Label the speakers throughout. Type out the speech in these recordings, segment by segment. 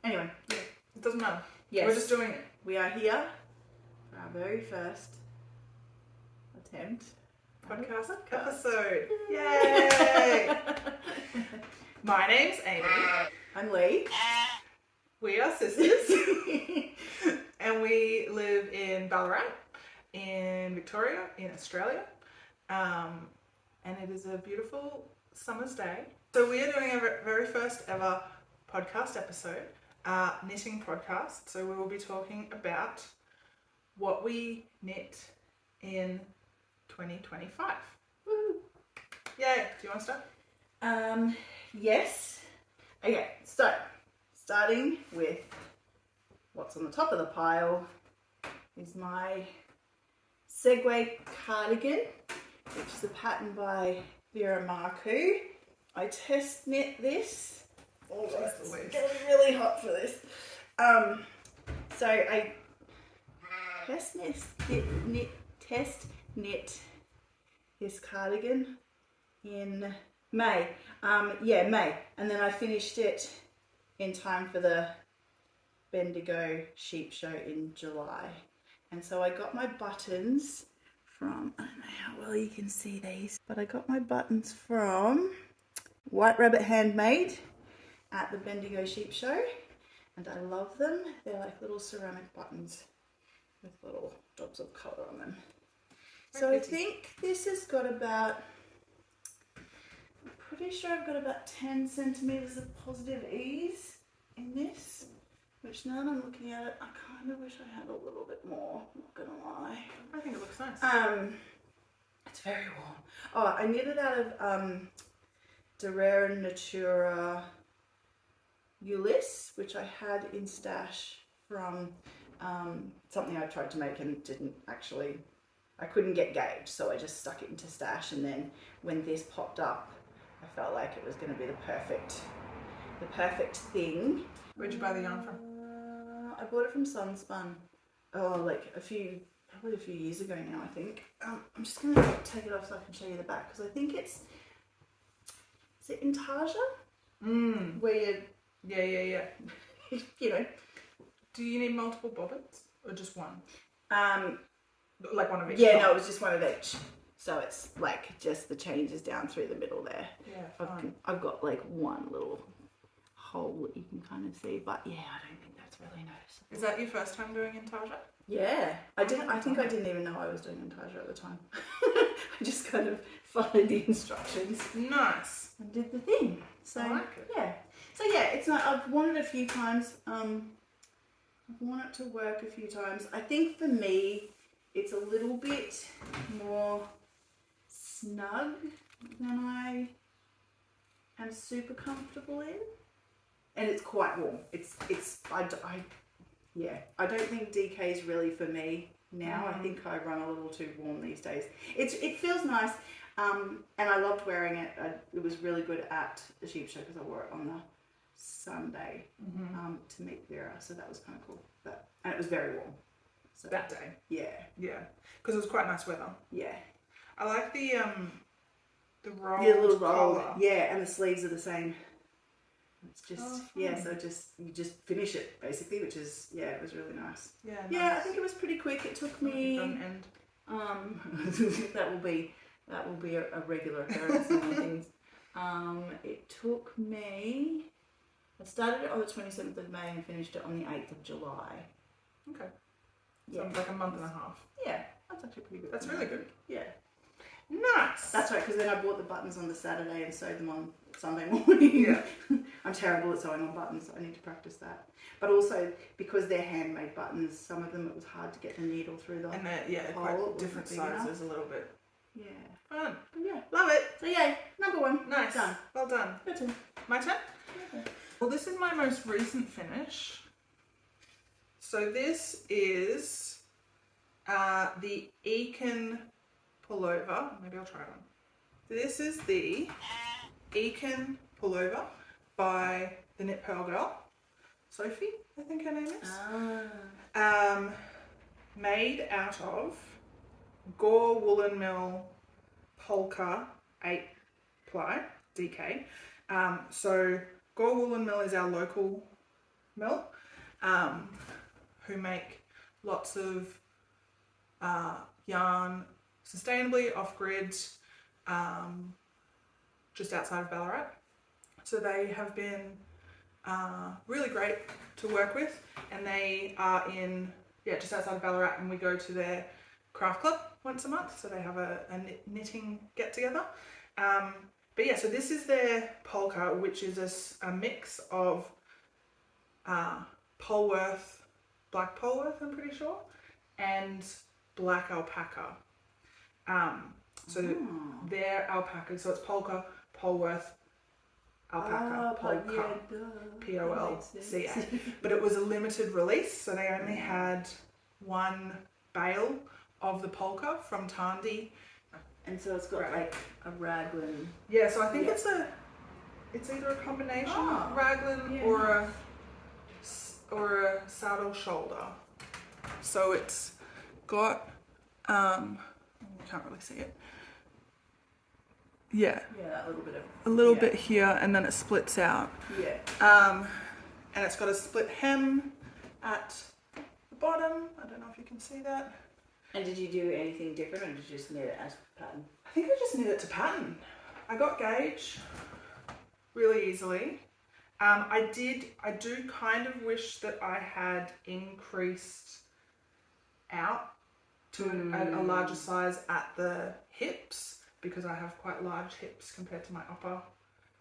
Speaker 1: Anyway,
Speaker 2: Yeah, it doesn't matter.
Speaker 1: yes,
Speaker 2: We're just doing it.
Speaker 1: we are here for our very first attempt
Speaker 2: Podcast episode. Yay! My name's Amy.
Speaker 1: I'm Lee.
Speaker 2: We are sisters. And we live in Ballarat, in Victoria, in Australia. And it is a beautiful summer's day. So we are doing our very first ever podcast episode, knitting podcast. So we will be talking about what we knit in 2025. Woo! Yay! Do you want to start?
Speaker 1: Yes. Okay, so starting with what's on the top of the pile is my Segway cardigan, which is a pattern by Vera Marcoux. I test knit this. Oh, it's going to be really hot for this. So I test knit this cardigan in May. May. And then I finished it in time for the Bendigo sheep show in July. And so I got my buttons from, I don't know how well you can see these, but I got my buttons from White Rabbit Handmade at the Bendigo sheep show. And I love them. They're like little ceramic buttons with little dots of colour on them. So I think this has got about, I'm pretty sure I've got about 10 centimetres of positive ease in this, which now that I'm looking at it, I kind of wish I had a little bit more, not gonna lie.
Speaker 2: I think it looks nice.
Speaker 1: It's very warm. Oh, I knit it out of De Rare Natura Ulysse, which I had in stash from something I tried to make and didn't actually, I couldn't get gauge, so I just stuck it into stash, and then when this popped up, I felt like it was going to be the perfect thing.
Speaker 2: Where'd you buy the yarn from?
Speaker 1: I bought it from Sunspun. Oh, like probably a few years ago now, I think. I'm just going to take it off so I can show you the back, because I think is it intarsia? Where you...
Speaker 2: Yeah.
Speaker 1: you know.
Speaker 2: Do you need multiple bobbins or just one? Like one of each?
Speaker 1: Yeah, no, it was just one of each. So it's like just the changes down through the middle there.
Speaker 2: Yeah,
Speaker 1: I've got like one little hole that you can kind of see, but yeah, I don't think that's really noticeable.
Speaker 2: Is that your first time doing intarsia?
Speaker 1: Yeah, I think I didn't even know I was doing intarsia at the time. I just kind of followed the instructions.
Speaker 2: Nice.
Speaker 1: And did the thing. So
Speaker 2: I like it.
Speaker 1: yeah. So yeah, it's not. I've worn it a few times. I've worn it to work a few times. I think for me, it's a little bit more snug than I am super comfortable in, and it's quite warm. I don't think DK is really for me now. I think I run a little too warm these days. It feels nice, and I loved wearing it. It was really good at the sheep show because I wore it on the Sunday to meet Vera, so that was kind of cool. And it was very warm. So
Speaker 2: that day?
Speaker 1: Yeah.
Speaker 2: Yeah, because it was quite nice weather.
Speaker 1: Yeah.
Speaker 2: I like the rolled
Speaker 1: little
Speaker 2: collar.
Speaker 1: roll. Yeah, and the sleeves are the same. It's just so you just finish it basically, which is it was really nice.
Speaker 2: Yeah.
Speaker 1: Yeah,
Speaker 2: nice.
Speaker 1: I think it was pretty quick. It took me that will be a regular occurrence in things. It took me, I started it on the 27th of May and finished it on the 8th of July.
Speaker 2: Okay.
Speaker 1: Yeah.
Speaker 2: So like a month and a half.
Speaker 1: Yeah, that's actually pretty good.
Speaker 2: That's really good.
Speaker 1: Yeah.
Speaker 2: Nice.
Speaker 1: That's right, because then I bought the buttons on the Saturday and sewed them on Sunday morning.
Speaker 2: Yeah.
Speaker 1: I'm terrible at sewing on buttons, so I need to practice that. But also, because they're handmade buttons, some of them it was hard to get the needle through the
Speaker 2: and they're
Speaker 1: hole.
Speaker 2: quite different
Speaker 1: Big enough.
Speaker 2: sizes a little bit.
Speaker 1: Yeah.
Speaker 2: Fun.
Speaker 1: But yeah.
Speaker 2: Love it.
Speaker 1: So yeah, number one.
Speaker 2: Nice.
Speaker 1: Done.
Speaker 2: Well done.
Speaker 1: Your turn.
Speaker 2: My turn?
Speaker 1: Okay.
Speaker 2: Well, this is my most recent finish. So this is the Ekin pullover. Maybe I'll try one. This is the Ekin pullover by the Knit Pearl Girl, Sophie, I think her name is. Made out of Gore Woolen Mill Polka 8 ply DK. So Gore Woolen Mill is our local mill, who make lots of yarn sustainably off-grid, just outside of Ballarat. So they have been really great to work with, and they are in just outside of Ballarat, and we go to their craft club once a month, so they have a knitting get together. But yeah, so this is their polka, which is a mix of Polworth, black Polworth, I'm pretty sure, and black alpaca. So their alpaca, so it's polka, Polworth, alpaca, polka, Polca. But it was a limited release, so they only had one bale of the polka from Tandy.
Speaker 1: And so it's got like a raglan.
Speaker 2: Yeah, so I think it's either a combination raglan or a saddle shoulder. So it's got you can't really see it. Yeah.
Speaker 1: Yeah, that little bit of
Speaker 2: a little bit here, and then it splits out.
Speaker 1: Yeah.
Speaker 2: And it's got a split hem at the bottom. I don't know if you can see that.
Speaker 1: And did you do anything different, or did you just knit it as pattern?
Speaker 2: I think I just knit it to pattern. I got gauge really easily. I do kind of wish that I had increased out to a larger size at the hips, because I have quite large hips compared to my upper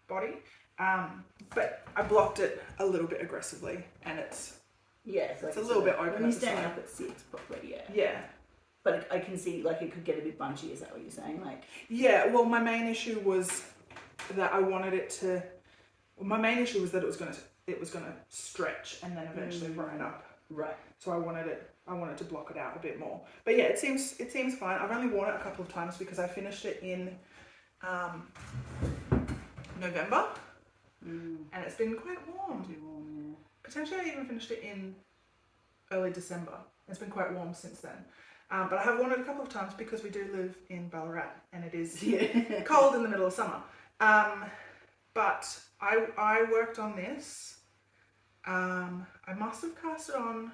Speaker 2: body. But I blocked it a little bit aggressively, and it's a little bit open.
Speaker 1: When you stand up, it sits properly.
Speaker 2: Yeah.
Speaker 1: But I can see like it could get a bit bunchy. Is that what you're saying? Like.
Speaker 2: Yeah. Well, my main issue was that I wanted it to. Well, my main issue was that it was gonna stretch and then eventually ride up.
Speaker 1: Right.
Speaker 2: So I wanted to block it out a bit more. But yeah, it seems fine. I've only worn it a couple of times because I finished it in November, and it's been quite warm. Potentially, I even finished it in early December. It's been quite warm since then. But I have worn it a couple of times because we do live in Ballarat, and it is cold in the middle of summer. But I worked on this. I must have cast it on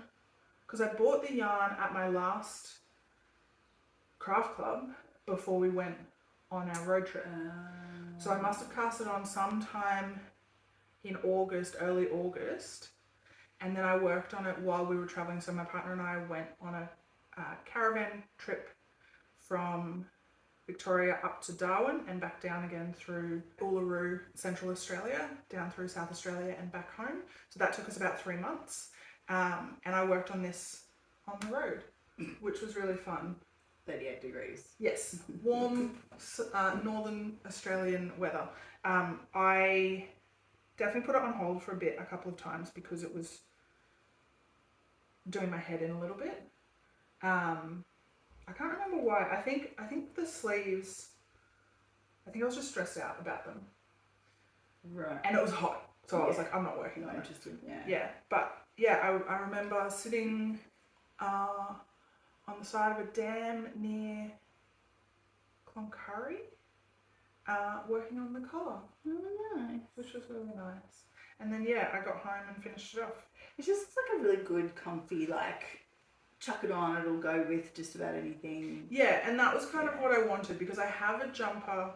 Speaker 2: because I bought the yarn at my last craft club before we went on our road trip. So I must have cast it on sometime in August, early August. And then I worked on it while we were traveling. So my partner and I went on a caravan trip from Victoria up to Darwin and back down again through Uluru, Central Australia, down through South Australia and back home. So that took us about 3 months. And I worked on this on the road, which was really fun.
Speaker 1: 38 degrees.
Speaker 2: Yes, warm northern Australian weather. I definitely put it on hold for a couple of times because it was doing my head in a little bit. I can't remember why. I think the sleeves, I think I was just stressed out about them.
Speaker 1: Right.
Speaker 2: And it was hot. So I was like, I'm not working on it.
Speaker 1: Interested, yeah.
Speaker 2: Yeah. But yeah, I remember sitting on the side of a dam near Cloncurry, working on the colour.
Speaker 1: Oh, nice.
Speaker 2: Which was really nice. And then yeah, I got home and finished it off.
Speaker 1: It's just like a really good, comfy, like, chuck it on, it'll go with just about anything.
Speaker 2: Yeah, and that was kind of what I wanted, because I have a jumper,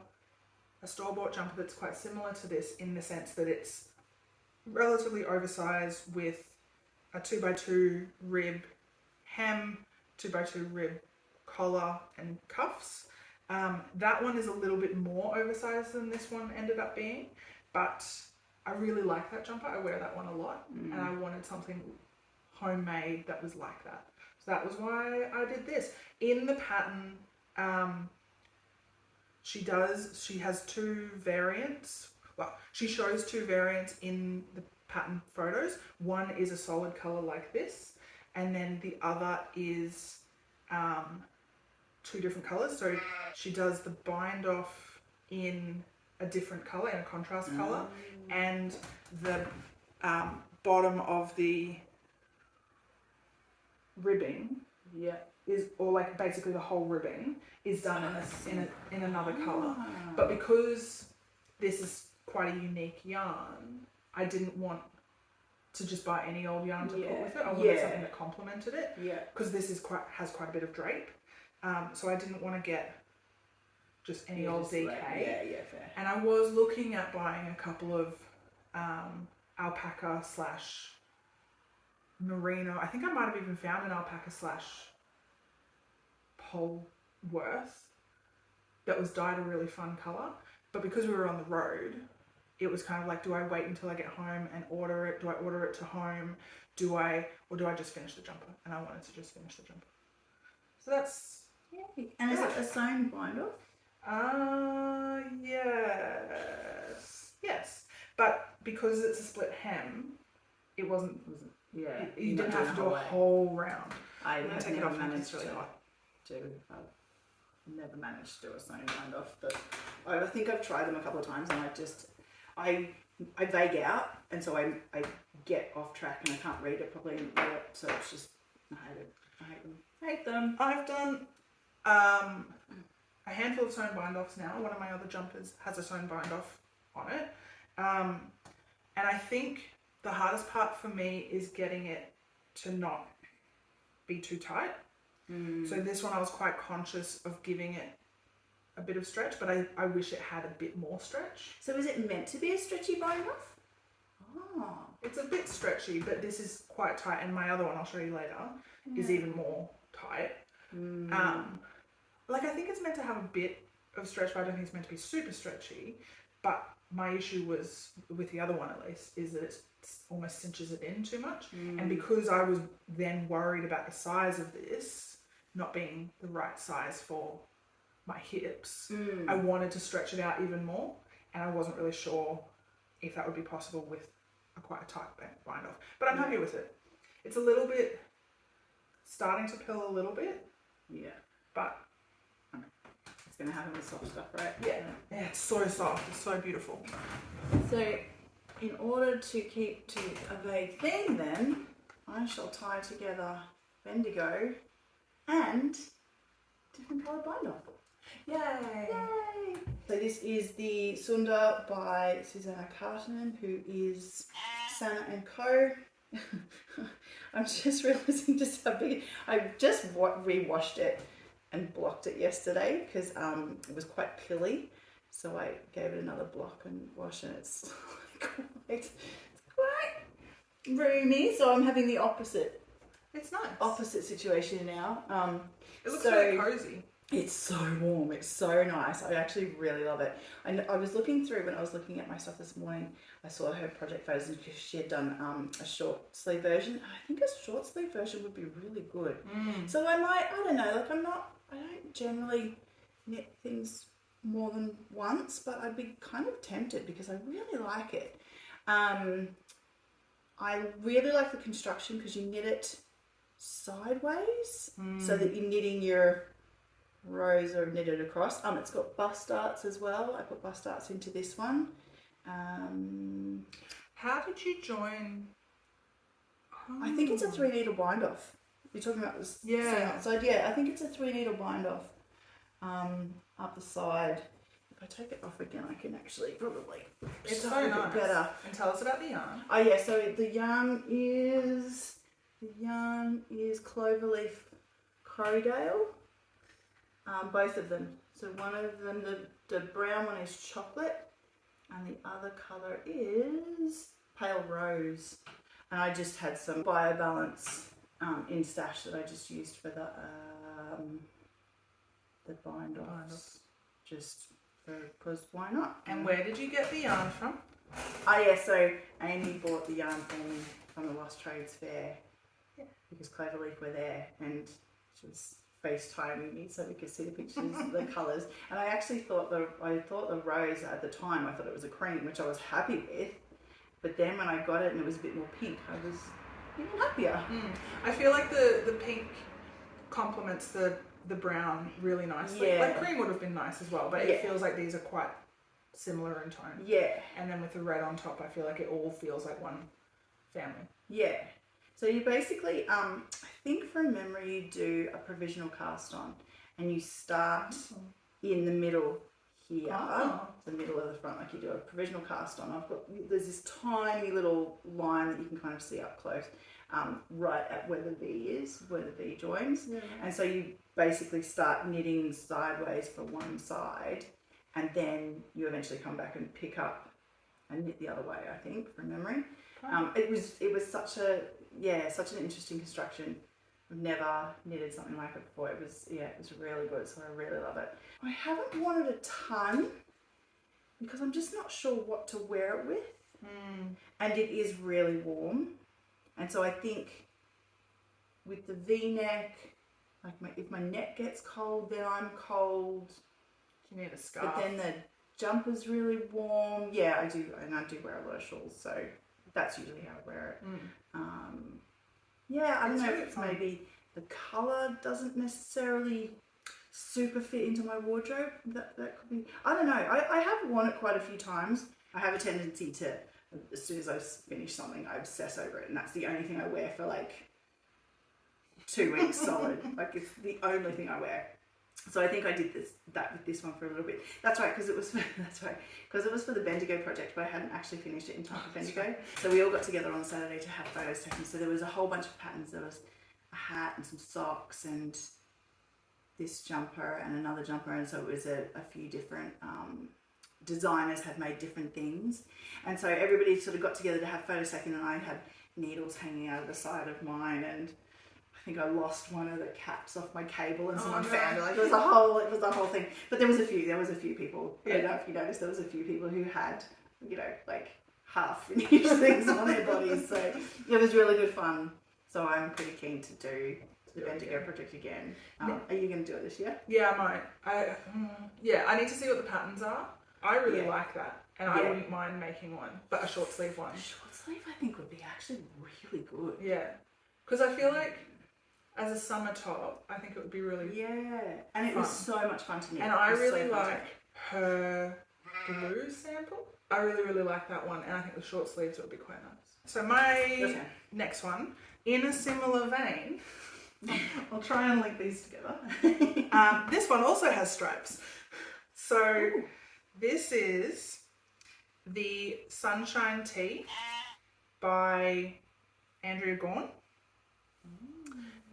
Speaker 2: a store-bought jumper that's quite similar to this in the sense that it's relatively oversized with a 2x2 rib hem, 2x2 rib collar and cuffs. That one is a little bit more oversized than this one ended up being, but I really like that jumper. I wear that one a lot, and I wanted something homemade that was like that. So that was why I did this. In the pattern, she has two variants. Well, she shows two variants in the pattern photos. One is a solid color like this, and then the other is two different colors. So she does the bind off in a different color, in a contrast color, and the bottom of the ribbing is, or like basically the whole ribbing is done in another color. But because this is quite a unique yarn, I didn't want to just buy any old yarn to put
Speaker 1: Yeah.
Speaker 2: with it. I wanted
Speaker 1: Yeah.
Speaker 2: something that complemented it,
Speaker 1: Yeah.
Speaker 2: because this is has quite a bit of drape. So I didn't want to get just any old
Speaker 1: just
Speaker 2: DK.
Speaker 1: like- yeah, fair.
Speaker 2: And I was looking at buying a couple of alpaca / merino. I think I might have even found an alpaca / Polworth that was dyed a really fun colour. But because we were on the road, it was kind of like, do I wait until I get home and order it? Do I order it to home? Or do I just finish the jumper? And I wanted to just finish the jumper. So that's...
Speaker 1: And is it a sewn bind off?
Speaker 2: Yes. But because it's a split hem, it wasn't
Speaker 1: Yeah.
Speaker 2: you didn't have to do a whole round.
Speaker 1: I
Speaker 2: I'm gonna
Speaker 1: have
Speaker 2: take it
Speaker 1: never
Speaker 2: off because
Speaker 1: managed
Speaker 2: it's really hot.
Speaker 1: I've never managed to do a sewn bind off, but I think I've tried them a couple of times and I vague out, and so I get off track and I can't read it properly, so it's just, I hate them.
Speaker 2: I've done a handful of sewn bind offs now. One of my other jumpers has a sewn bind off on it, and I think the hardest part for me is getting it to not be too tight. So this one I was quite conscious of giving it a bit of stretch, but I wish it had a bit more stretch.
Speaker 1: So is it meant to be a stretchy bind off? Oh.
Speaker 2: It's a bit stretchy, but this is quite tight, and my other one I'll show you later is even more tight. Like, I think it's meant to have a bit of stretch, but I don't think it's meant to be super stretchy. But my issue was, with the other one at least, is that it almost cinches it in too much. And because I was then worried about the size of this not being the right size for my hips, I wanted to stretch it out even more, and I wasn't really sure if that would be possible with quite a tight bind off. But I'm happy with it. It's a little bit starting to pill a little bit. Yeah. But
Speaker 1: it's going to happen with soft stuff, right?
Speaker 2: Yeah, it's so soft. It's so beautiful.
Speaker 1: So in order to keep to a vague theme then, I shall tie together Bendigo and different coloured bind off.
Speaker 2: Yay!
Speaker 1: Yay! So this is the Sunda by Susanna Carton, who is Sana and Co. I'm just realising just how big. I just re-washed it and blocked it yesterday because it was quite pilly. So I gave it another block and wash, and it's quite roomy. So I'm having the opposite.
Speaker 2: It's nice.
Speaker 1: Opposite situation now.
Speaker 2: It looks really cozy.
Speaker 1: It's so warm. It's so nice. I actually really love it. I was looking through, when I was looking at my stuff this morning, I saw her project photos and she had done a short sleeve version. I think a short sleeve version would be really good. So I don't know, like I don't generally knit things more than once, but I'd be kind of tempted because I really like it. I really like the construction because you knit it sideways so that you're knitting your rows are knitted across. It's got bust darts as well. I put bust darts into this one.
Speaker 2: How did you join?
Speaker 1: I think it's a 3 needle bind off. You're talking about this same outside? Yeah, I think it's a 3 needle bind off up the side. If I take it off again, I can actually probably
Speaker 2: It's so
Speaker 1: start a bit
Speaker 2: nice.
Speaker 1: better.
Speaker 2: And tell us about the yarn.
Speaker 1: Oh yeah, so the yarn is Cloverleaf Crowdale. Both of them. So one of them, the brown one is chocolate, and the other colour is pale rose. And I just had some BioBalance in stash that I just used for the bind offs. Just because why not?
Speaker 2: And where did you get the yarn from?
Speaker 1: Oh yeah, so Amy bought the yarn for me from the Lost Trades Fair because Cloverleaf were there, and she was FaceTiming me so we could see the pictures of the colours. And I actually thought the rose at the time, I thought it was a cream, which I was happy with. But then when I got it and it was a bit more pink, I was even happier.
Speaker 2: I feel like the pink complements the brown really nicely.
Speaker 1: Yeah.
Speaker 2: Like cream would have been nice as well, but it feels like these are quite similar in tone.
Speaker 1: Yeah.
Speaker 2: And then with the red on top, I feel like it all feels like one family.
Speaker 1: Yeah. So you basically, I think from memory, you do a provisional cast on, and you start in the middle here,
Speaker 2: Oh.
Speaker 1: the middle of the front, like you do a provisional cast on. There's this tiny little line that you can kind of see up close, right at where the V is, where the V joins.
Speaker 2: Yeah.
Speaker 1: And so you basically start knitting sideways for one side, and then you eventually come back and pick up and knit the other way, I think, from memory. It was such an interesting construction. I've never knitted something like it before. It was really good, so I really love it. I haven't worn it a ton because I'm just not sure what to wear it with. And it is really warm. And so I think with the V-neck, like if my neck gets cold, then I'm cold.
Speaker 2: You need a scarf.
Speaker 1: But then the jumper's really warm. Yeah, I do, and I do wear a lot of shawls, so that's usually how I wear it. Yeah, I don't know if it's maybe the colour doesn't necessarily super fit into my wardrobe. That could be. I don't know. I have worn it quite a few times. I have a tendency to, as soon as I finish something, I obsess over it, and that's the only thing I wear for like 2 weeks solid. Like it's the only thing I wear. So I think I did that with this one for a little bit. That's right, because it was for the Bendigo project, but I hadn't actually finished it in time for Bendigo. Right. So we all got together on Saturday to have photos taken. So there was a whole bunch of patterns. There was a hat and some socks and this jumper and another jumper, and so it was a few different designers had made different things, and so everybody sort of got together to have photos taken, and I had needles hanging out of the side of mine, and I think I lost one of the caps off my cable, and someone found it. Like it was a whole thing. But there was a few people. I don't know if you noticed, there was a few people who had, like half finished things on their bodies. So it was really good fun. So I'm pretty keen to do the Bendigo project again. Are you going to do it this year?
Speaker 2: Yeah, I might. I need to see what the patterns are. I really like that, and I wouldn't mind making one, but a short sleeve one.
Speaker 1: Short sleeve, I think, would be actually really good.
Speaker 2: Yeah, because I feel like as a summer top, I think it would be really
Speaker 1: and it was so much fun to knit.
Speaker 2: And I really like her blue sample. I really like that one, and I think the short sleeves would be quite nice. So my next one, in a similar vein, I'll try and link these together. This one also has stripes. So this is the Sunshine Tea by Andrea Gorn.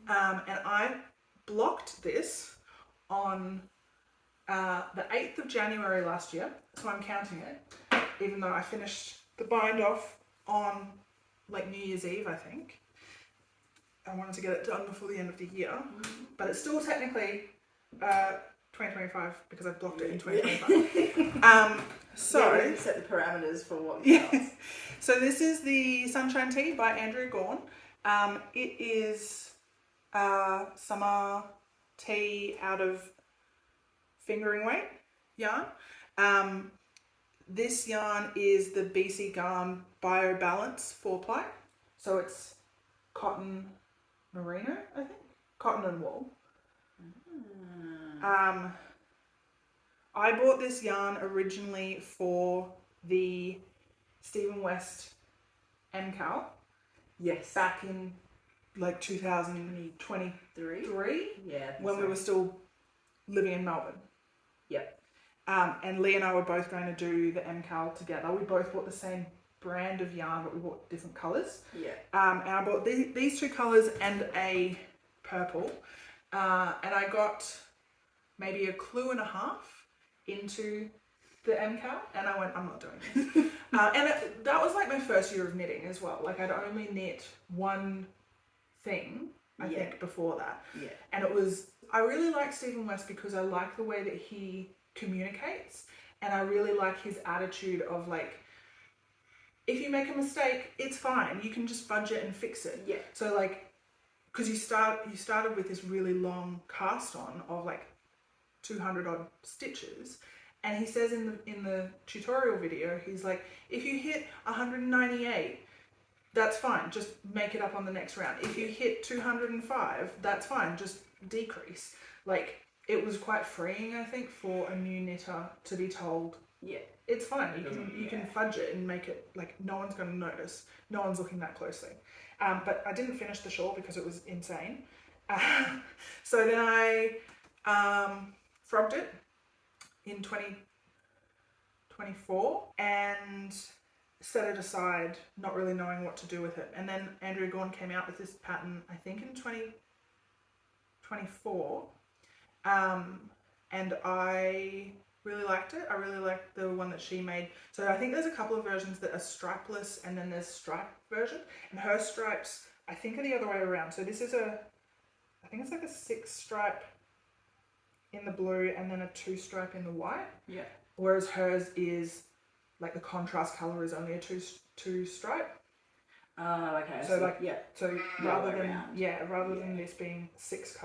Speaker 2: And I blocked this on the 8th of January last year, so I'm counting it, even though I finished the bind off on like New Year's Eve, I think. I wanted to get it done before the end of the year, but it's still technically 2025 because I blocked it in 2025. So
Speaker 1: you set the parameters for what counts.
Speaker 2: So this is the Sunshine Tea by Andrea Gorn. It is summer tea out of fingering weight yarn. This yarn is the BC Garn Bio Balance 4-ply. So it's cotton merino, I think. Cotton and wool. I bought this yarn originally for the Stephen West MCAL.
Speaker 1: Yes.
Speaker 2: Back in like 2023.
Speaker 1: Yeah.
Speaker 2: When we were still living in Melbourne.
Speaker 1: Yep.
Speaker 2: And Lee and I were both going to do the MCAL together. We both bought the same brand of yarn, but we bought different colours.
Speaker 1: Yeah.
Speaker 2: And I bought these two colours and a purple. And I got maybe a clue and a half into the MCAL, and I went, I'm not doing this. That was like my first year of knitting as well. Like I'd only knit one thing, I think, before that. Yeah. And I really like Stephen West because I like the way that he communicates, and I really like his attitude of like, if you make a mistake, it's fine. You can just fudge it and fix it. Yeah. So like, because you started with this really long cast on of like 200 odd stitches, and he says in the tutorial video, he's like, if you hit 198, that's fine, just make it up on the next round. If you hit 205, that's fine, just decrease. Like, it was quite freeing, I think, for a new knitter to be told, it's fine, you can fudge it and make it, like, no one's going to notice, no one's looking that closely. But I didn't finish the shawl because it was insane. So then I frogged it in 2024 and set it aside, not really knowing what to do with it. And then Andrea Gorn came out with this pattern, I think in 2024, and I really liked it. I really liked the one that she made. So I think there's a couple of versions that are stripeless, and then there's stripe version, and her stripes I think are the other way around. So this is I think it's like a 6 stripe in the blue and then a 2 stripe in the white.
Speaker 1: Yeah.
Speaker 2: Whereas hers is like the contrast color is only a two stripe.
Speaker 1: Oh, okay.
Speaker 2: So like
Speaker 1: yeah.
Speaker 2: So rather than this being 6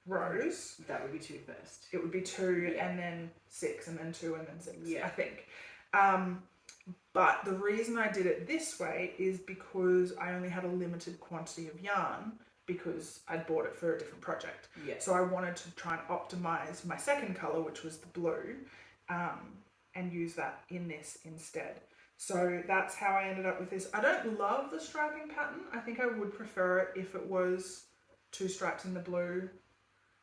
Speaker 2: rows,
Speaker 1: that would be 2 first.
Speaker 2: it would be 2
Speaker 1: Yeah.
Speaker 2: and then 6 and then 2 and then 6.
Speaker 1: Yeah.
Speaker 2: I think. But the reason I did it this way is because I only had a limited quantity of yarn because I'd bought it for a different project.
Speaker 1: Yeah.
Speaker 2: So I wanted to try and optimize my second color, which was the blue, and use that in this instead. So that's how I ended up with this. I don't love the striping pattern. I think I would prefer it if it was 2 stripes in the blue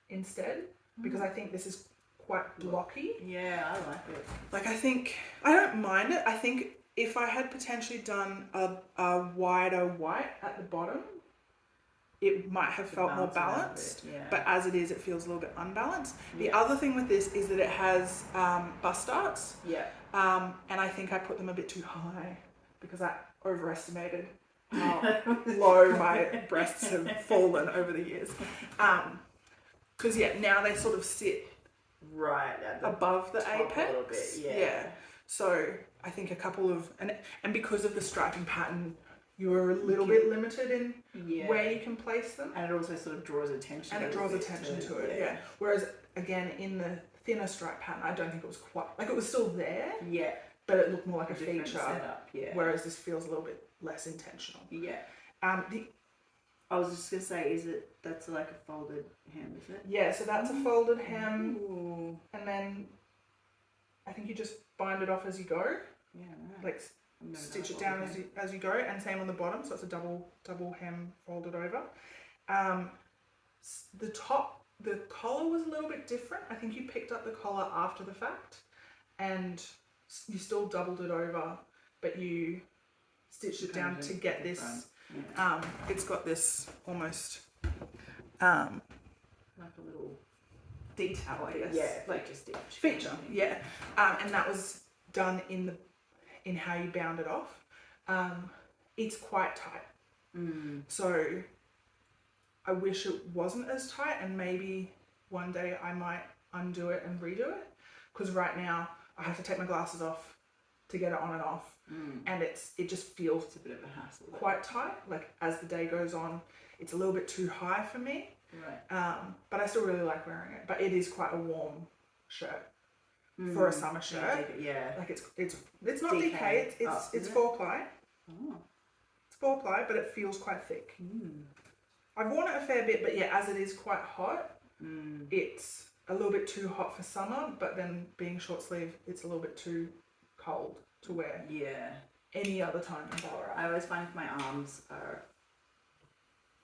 Speaker 2: instead, because I think this is quite blocky.
Speaker 1: Yeah, I like it.
Speaker 2: Like I don't mind it. I think if I had potentially done a wider white at the bottom, it might have felt more balanced.
Speaker 1: Yeah.
Speaker 2: But as it is, it feels a little bit unbalanced. The
Speaker 1: Yeah.
Speaker 2: other thing with this is that it has bust darts.
Speaker 1: Yeah.
Speaker 2: And I think I put them a bit too high because I overestimated how low my breasts have fallen over the years. Because now they sort of sit
Speaker 1: Right at the
Speaker 2: above the
Speaker 1: top
Speaker 2: apex.
Speaker 1: a little bit, yeah.
Speaker 2: So I think a couple of and because of the striping pattern, you are a little bit limited in where you can place them.
Speaker 1: And it also sort of draws attention.
Speaker 2: And it draws attention to it, yeah. Whereas again in the thinner stripe pattern, I don't think it was quite like it was still there.
Speaker 1: Yeah.
Speaker 2: But it looked more like a
Speaker 1: Different
Speaker 2: feature.
Speaker 1: setup, yeah.
Speaker 2: Whereas this feels a little bit less intentional.
Speaker 1: Yeah.
Speaker 2: The
Speaker 1: I was just gonna say, that's like a folded hem, is it?
Speaker 2: Yeah, so that's a folded hem,
Speaker 1: Ooh.
Speaker 2: and then I think you just bind it off as you go,
Speaker 1: Yeah. Right.
Speaker 2: like stitch it down as you go, and same on the bottom. So it's a double hem folded over. The collar was a little bit different. I think you picked up the collar after the fact, and you still doubled it over, but you stitched it down to get this.
Speaker 1: Yeah.
Speaker 2: It's got this almost
Speaker 1: like a little detail, I guess.
Speaker 2: Yeah,
Speaker 1: like a stitch.
Speaker 2: feature, yeah. And that was done in how you bound it off. It's quite tight, so I wish it wasn't as tight, and maybe one day I might undo it and redo it, because right now I have to take my glasses off to get it on and off. And it just feels
Speaker 1: It's a bit of a hassle.
Speaker 2: quite tight. Like as the day goes on, it's a little bit too high for me.
Speaker 1: Right.
Speaker 2: But I still really like wearing it. But it is quite a warm shirt for a summer shirt.
Speaker 1: Yeah.
Speaker 2: Like it's not
Speaker 1: DK.
Speaker 2: DK. It's 4-ply.
Speaker 1: Oh.
Speaker 2: It's 4-ply, but it feels quite thick. I've worn it a fair bit, but yeah, as it is quite hot, it's a little bit too hot for summer. But then being short sleeve, it's a little bit too cold to wear.
Speaker 1: Yeah.
Speaker 2: Any other time in Ballarat.
Speaker 1: I always find if my arms are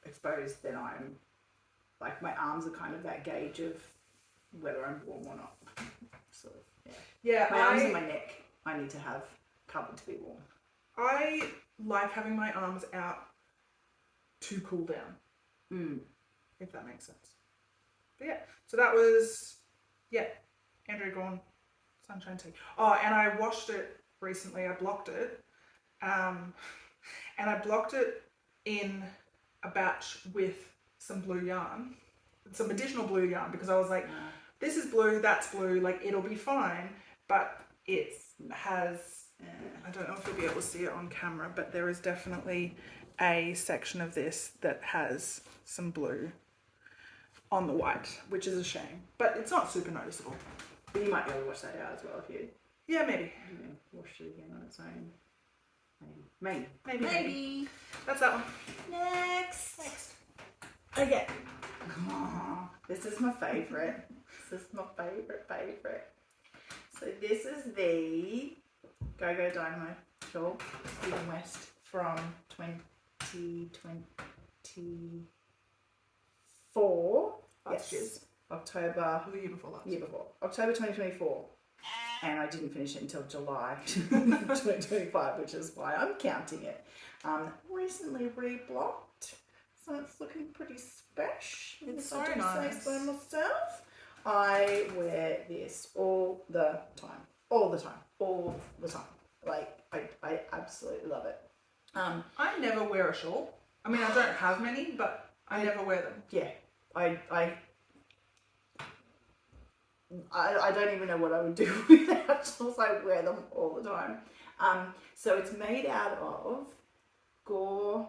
Speaker 1: exposed, then I'm like, my arms are kind of that gauge of whether I'm warm or not. Sort of. Yeah.
Speaker 2: Yeah.
Speaker 1: My arms and my neck, I need to have covered to be warm.
Speaker 2: I like having my arms out to cool down, if that makes sense. But yeah, so that was, Andrea Gorn Sunshine Tea. Oh, and I washed it recently. I blocked it, and I blocked it in a batch with some blue yarn, some additional blue yarn, because I was like, this is blue, that's blue, like it'll be fine, but it has, I don't know if you'll be able to see it on camera, but there is definitely a section of this that has some blue on the white, which is a shame, but it's not super noticeable.
Speaker 1: But you might be able to wash that out as well if you
Speaker 2: Yeah, maybe.
Speaker 1: wash it again on its own. Maybe.
Speaker 2: Maybe. That's that one.
Speaker 1: Next. Okay. Oh, this is my favourite. This is my favourite. So this is the Go Go Dynamo shawl, Stephen West, from 2024.
Speaker 2: Last year's.
Speaker 1: October.
Speaker 2: The year before last.
Speaker 1: Year before. October 2024. and I didn't finish it until July 2025, which is why I'm counting it. Recently reblocked, so it's looking pretty special.
Speaker 2: It's
Speaker 1: if I
Speaker 2: so
Speaker 1: do
Speaker 2: nice.
Speaker 1: say so myself. I wear this all the time. All the time. All the time. Like, I absolutely love it.
Speaker 2: I never wear a shawl. I mean, I don't have many, but I never wear them.
Speaker 1: Yeah. I don't even know what I would do without shawls. I wear them all the time. So it's made out of Gore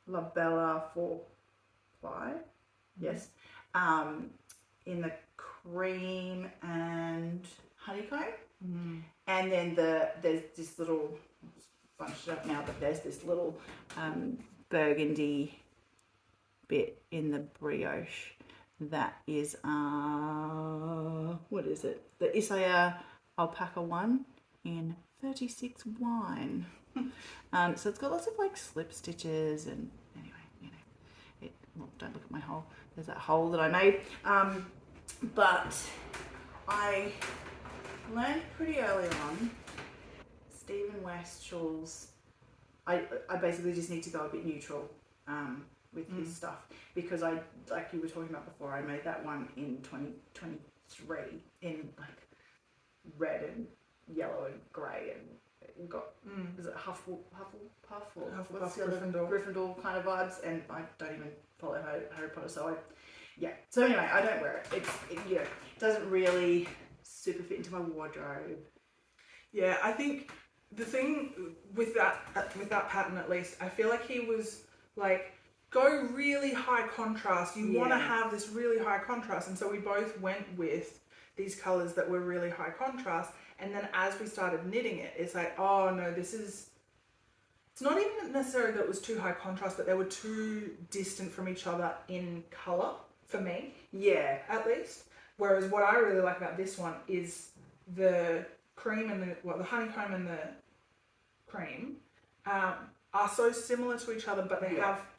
Speaker 1: Labella 4-ply. Yes. In the cream and honeycomb. And then there's this little, bunched up now, but there's this little burgundy bit in the brioche that is what is it? The Isaiah alpaca one in 36 wine. So it's got lots of like slip stitches, and anyway, well, don't look at my hole. There's that hole that I made. But I learned pretty early on Stephen West shawls. I basically just need to go a bit neutral with his stuff, because I, like you were talking about before, I made that one in 2023 in like red and yellow and grey, and got is it Hufflepuff or what's the other, Gryffindor kind of vibes, and I don't even follow Harry Potter, so so anyway, I don't wear it. It doesn't really super fit into my wardrobe.
Speaker 2: Yeah, I think the thing with that pattern, at least, I feel like he was like, go really high contrast. You want to have this really high contrast, and so we both went with these colors that were really high contrast. And then as we started knitting it, it's like, oh no, it's not even necessarily that it was too high contrast, but they were too distant from each other in color for me. Yeah, at least. Whereas what I really like about this one is the cream and the honeycomb and the cream are so similar to each other, but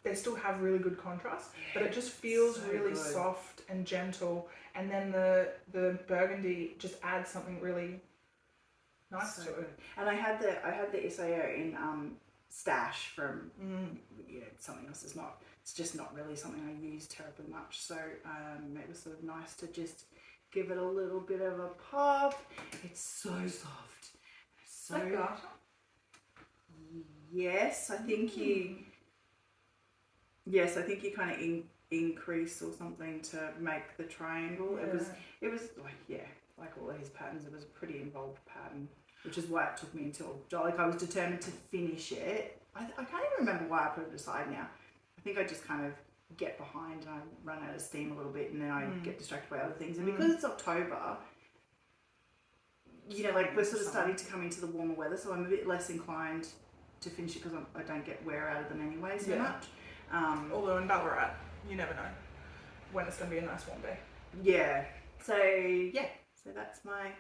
Speaker 2: they still have really good contrast. But it just feels so really good. Soft and gentle, and then the burgundy just adds something really nice to it.
Speaker 1: And I had the SAO in stash from something else. It's just not really something I use terribly much. So it was sort of nice to just give it a little bit of a pop. It's so soft. It's so
Speaker 2: garter.
Speaker 1: Yes, I think you kind of increase or something to make the triangle. Yeah. It was like all of his patterns, it was a pretty involved pattern, which is why it took me until I was determined to finish it. I can't even remember why I put it aside now. I think I just kind of get behind and I run out of steam a little bit, and then I get distracted by other things. And because it's October, we're sort of starting to come into the warmer weather, so I'm a bit less inclined to finish it because I don't get wear out of them anyway so much.
Speaker 2: Although in Ballarat, you never know when it's going to be a nice warm day.
Speaker 1: Yeah. So that's my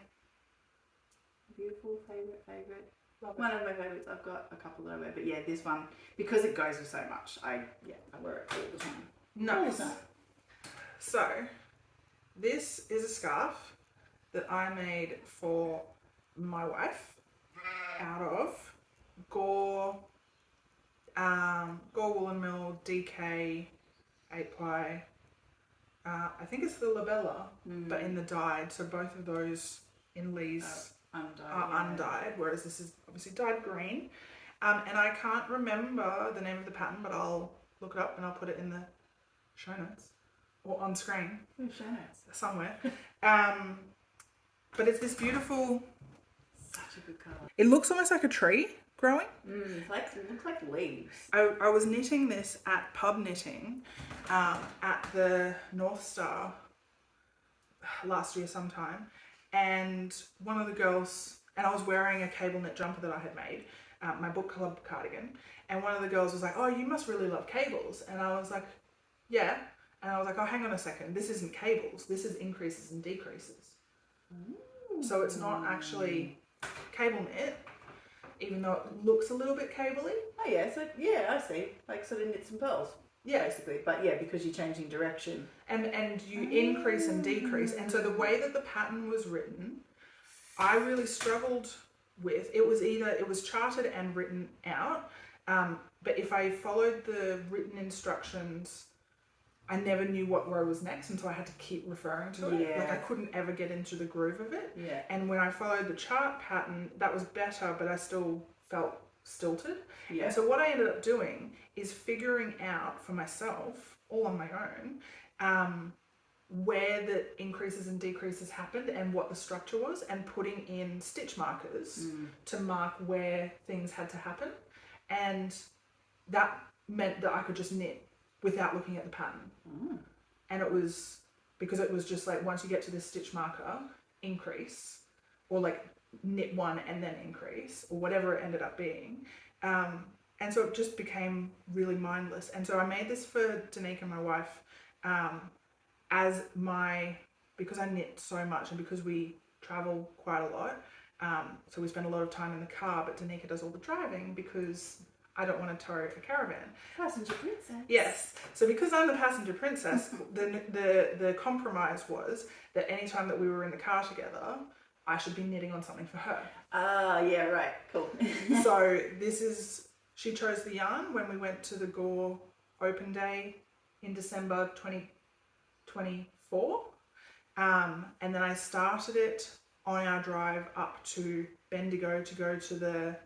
Speaker 1: beautiful favourite. One of my favourites. I've got a couple that I wear, but this one, because it goes with so much, I wear it all the time.
Speaker 2: Nice. So this is a scarf that I made for my wife out of Gore Woolen Mill DK 8-ply. I think it's the labella, but in the dyed. So both of those in Lee's are undyed, whereas this is obviously dyed green. And I can't remember the name of the pattern, but I'll look it up and I'll put it in the show notes or on screen.
Speaker 1: Show notes
Speaker 2: somewhere. But it's this beautiful.
Speaker 1: Such a good colour.
Speaker 2: It looks almost like a tree growing.
Speaker 1: It looks like leaves.
Speaker 2: I was knitting this at pub knitting at the North Star last year sometime, and one of the girls, and I was wearing a cable knit jumper that I had made, my book club cardigan, and one of the girls was like, oh, you must really love cables. And I was like, yeah. And I was like, oh, hang on a second, this isn't cables, this is increases and decreases. Ooh. So it's not actually cable knit, even though it looks a little bit cabley.
Speaker 1: Oh yeah, so I see. Like sort of knits and pearls. Yeah, basically. But because you're changing direction.
Speaker 2: And you increase and decrease. And so the way that the pattern was written, I really struggled with. It was charted and written out, but if I followed the written instructions, I never knew what row was next, and so I had to keep referring to it.
Speaker 1: Yeah.
Speaker 2: Like I couldn't ever get into the groove of it.
Speaker 1: Yeah.
Speaker 2: And when I followed the chart pattern, that was better, but I still felt stilted.
Speaker 1: Yeah.
Speaker 2: And so what I ended up doing is figuring out for myself, all on my own, where the increases and decreases happened and what the structure was, and putting in stitch markers to mark where things had to happen. And that meant that I could just knit without looking at the pattern. And it was because it was just like, once you get to this stitch marker, increase, or like knit one and then increase, or whatever it ended up being. And so it just became really mindless. And so I made this for Danica, my wife, because I knit so much and because we travel quite a lot. So we spend a lot of time in the car, but Danica does all the driving because I don't want to tow a caravan.
Speaker 1: Passenger princess.
Speaker 2: Yes. So because I'm the passenger princess, the compromise was that anytime that we were in the car together, I should be knitting on something for her.
Speaker 1: Ah, yeah, right. Cool.
Speaker 2: So she chose the yarn when we went to the Gore Open Day in December 2024. And then I started it on our drive up to Bendigo to go to the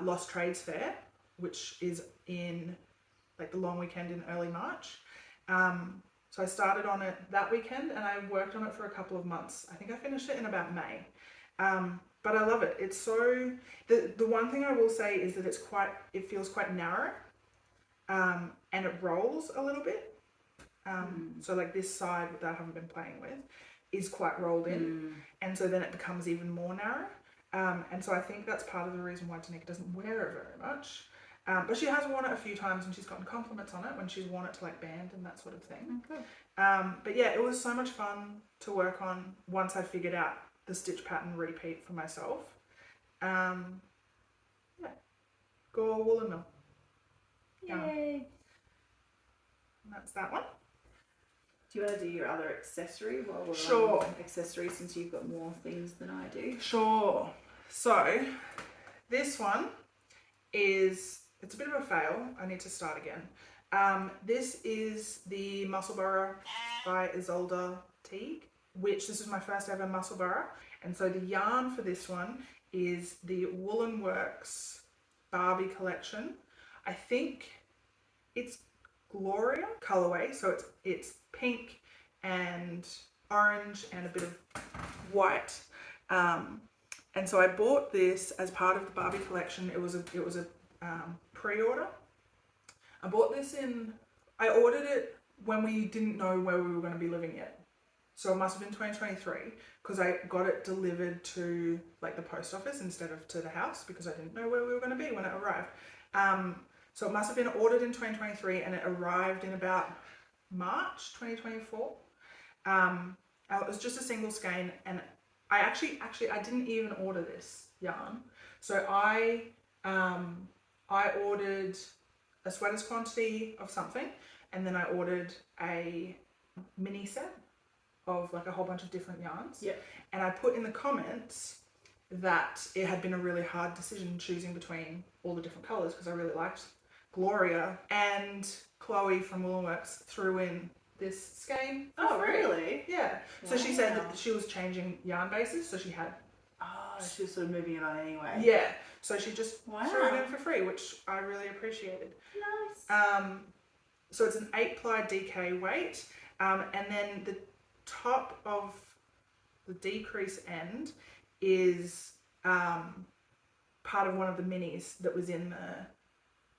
Speaker 2: Lost Trades Fair, which is in like the long weekend in early March. So I started on it that weekend and I worked on it for a couple of months. I think I finished it in about May. But I love it. It's so, the one thing I will say is that it feels quite narrow, and it rolls a little bit. So like this side that I haven't been playing with is quite rolled in, and so then it becomes even more narrow. And so I think that's part of the reason why Danica doesn't wear it very much. But she has worn it a few times and she's gotten compliments on it when she's worn it to like band and that sort of thing.
Speaker 1: Okay.
Speaker 2: But yeah, it was so much fun to work on once I figured out the stitch pattern repeat for myself. Yeah. Gore Woolen Mill.
Speaker 1: Yay.
Speaker 2: And that's that one.
Speaker 1: Do you want to do your other accessory while we're
Speaker 2: Sure.
Speaker 1: on accessories, since you've got more things than I do?
Speaker 2: Sure. So this one it's a bit of a fail. I need to start again. This is the Musselburgh by Isolde Teague, which this is my first ever Musselburgh. And so the yarn for this one is the Woolen Works Barbie collection. I think it's Gloria colorway, so it's pink and orange and a bit of white. And so I bought this as part of the Barbie collection. It was a pre-order. I bought this I ordered it when we didn't know where we were going to be living yet. So it must have been 2023 because I got it delivered to like the post office instead of to the house because I didn't know where we were going to be when it arrived. So it must have been ordered in 2023 and it arrived in about March 2024. It was just a single skein, and I actually I didn't even order this yarn. So I ordered a sweater's quantity of something, and then I ordered a mini set of like a whole bunch of different yarns.
Speaker 1: Yeah.
Speaker 2: And I put in the comments that it had been a really hard decision choosing between all the different colours because I really liked Gloria, and Chloe from Woolworks threw in this skein.
Speaker 1: Oh, really?
Speaker 2: Yeah. So she said that she was changing yarn bases, so she had.
Speaker 1: Oh, she was sort of moving it on anyway.
Speaker 2: Yeah. So she just threw it in for free, which I really appreciated.
Speaker 1: Nice.
Speaker 2: So it's an 8-ply DK weight, and then the top of the decrease end is part of one of the minis that was in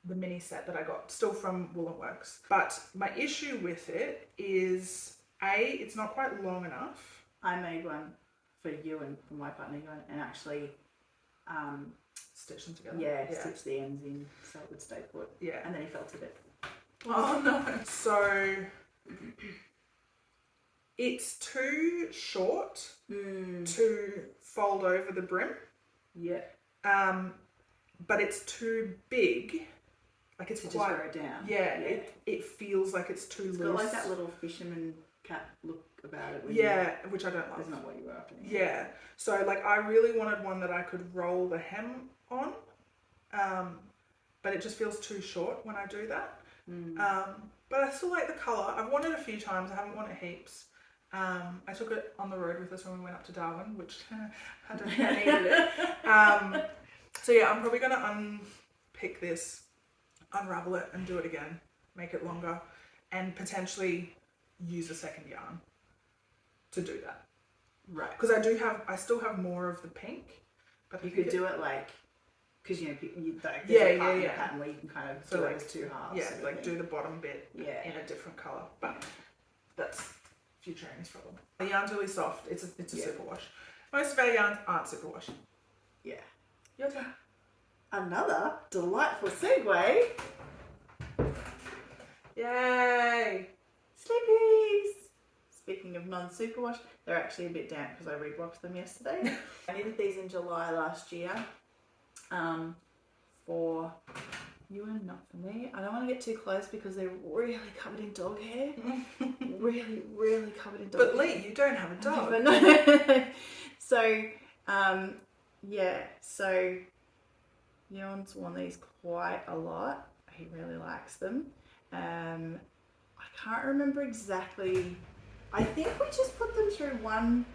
Speaker 2: the mini set that I got, still from Woolen Works. But my issue with it is, it's not quite long enough.
Speaker 1: I made one for you and for my partner, and actually
Speaker 2: Stitch them together.
Speaker 1: yeah, stitch the ends in so it would stay put.
Speaker 2: Yeah.
Speaker 1: And then he felted it.
Speaker 2: Oh no. So it's too short to fold over the brim.
Speaker 1: Yeah.
Speaker 2: But it's too big. Like it's
Speaker 1: to
Speaker 2: quite,
Speaker 1: just wear it down.
Speaker 2: Yeah, it feels like it's too
Speaker 1: It's
Speaker 2: loose.
Speaker 1: got like that little fisherman cat look about it.
Speaker 2: Yeah, which I don't love.
Speaker 1: That's not what you were after.
Speaker 2: Yeah. So like I really wanted one that I could roll the hem on, but it just feels too short when I do that. But I still like the colour. I've worn it a few times. I haven't worn it heaps. I took it on the road with us when we went up to Darwin, which I don't think I needed it. So yeah, I'm probably going to unpick this, unravel it and do it again, make it longer, and potentially use a second yarn to do that.
Speaker 1: Right.
Speaker 2: Because I still have more of the pink. But
Speaker 1: you could do it like, because you know, pattern where you can kind of do
Speaker 2: like,
Speaker 1: it as two halves.
Speaker 2: Yeah, like do the bottom bit in a different colour. But that's future Amy's problem. The yarn's really soft. It's a superwash. Most of our yarns aren't superwash.
Speaker 1: Yeah.
Speaker 2: Your turn.
Speaker 1: Another delightful segue.
Speaker 2: Yay!
Speaker 1: Slippies! Speaking of non-superwash, they're actually a bit damp because I reblocked them yesterday. I needed these in July last year for you and not for me. I don't want to get too close because they're really covered in dog hair. really, really covered in dog hair.
Speaker 2: But Lee, you don't have a dog.
Speaker 1: But no. So, yeah, so Ewan's worn these quite a lot. He really likes them. I can't remember exactly. I think we just put them through one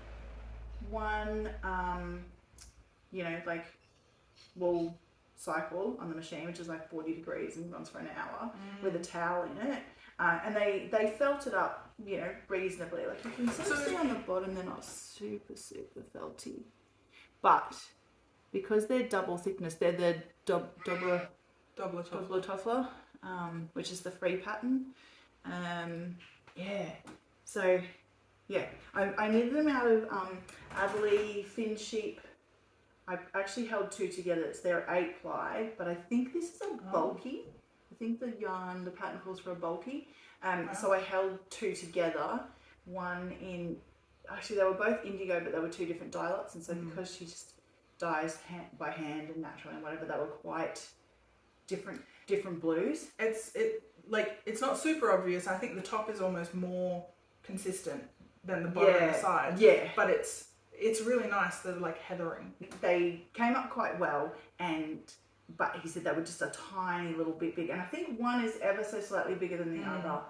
Speaker 1: you know, like wool cycle on the machine, which is like 40 degrees and runs for an hour with a towel in it. And they felt it up, you know, reasonably. Like you can sort of see on the bottom, they're not super felty. But because they're double thickness, they're the Doppler Toffler, which is the free pattern. Yeah. So, yeah, I knitted them out of Adderley Fin Sheep. I actually held two together. They're 8 ply, but I think this is a bulky. I think the yarn, the pattern calls for a bulky. So I held two together. One in, actually they were both indigo, but they were two different dye lots. And so because she just dyes by hand and naturally and whatever, they were quite different blues.
Speaker 2: It's not super obvious. I think the top is almost more consistent than the bottom and the side.
Speaker 1: Yeah.
Speaker 2: But it's really nice, the like heathering. They
Speaker 1: came up quite well, but he said they were just a tiny little bit big, and I think one is ever so slightly bigger than the other.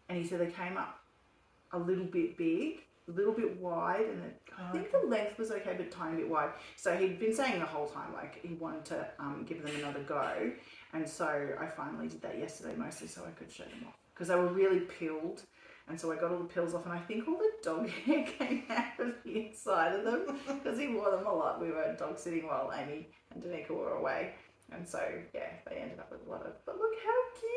Speaker 1: And he said they came up a little bit big, a little bit wide, and I think the length was okay, but a tiny bit wide. So he'd been saying the whole time like he wanted to give them another go, and so I finally did that yesterday, mostly so I could show them off because they were really peeled. And so I got all the pills off, and I think all the dog hair came out of the inside of them because he wore them a lot. We were dog sitting while Amy and Danica were away. And so, yeah, they ended up with a lot of, but look how cute.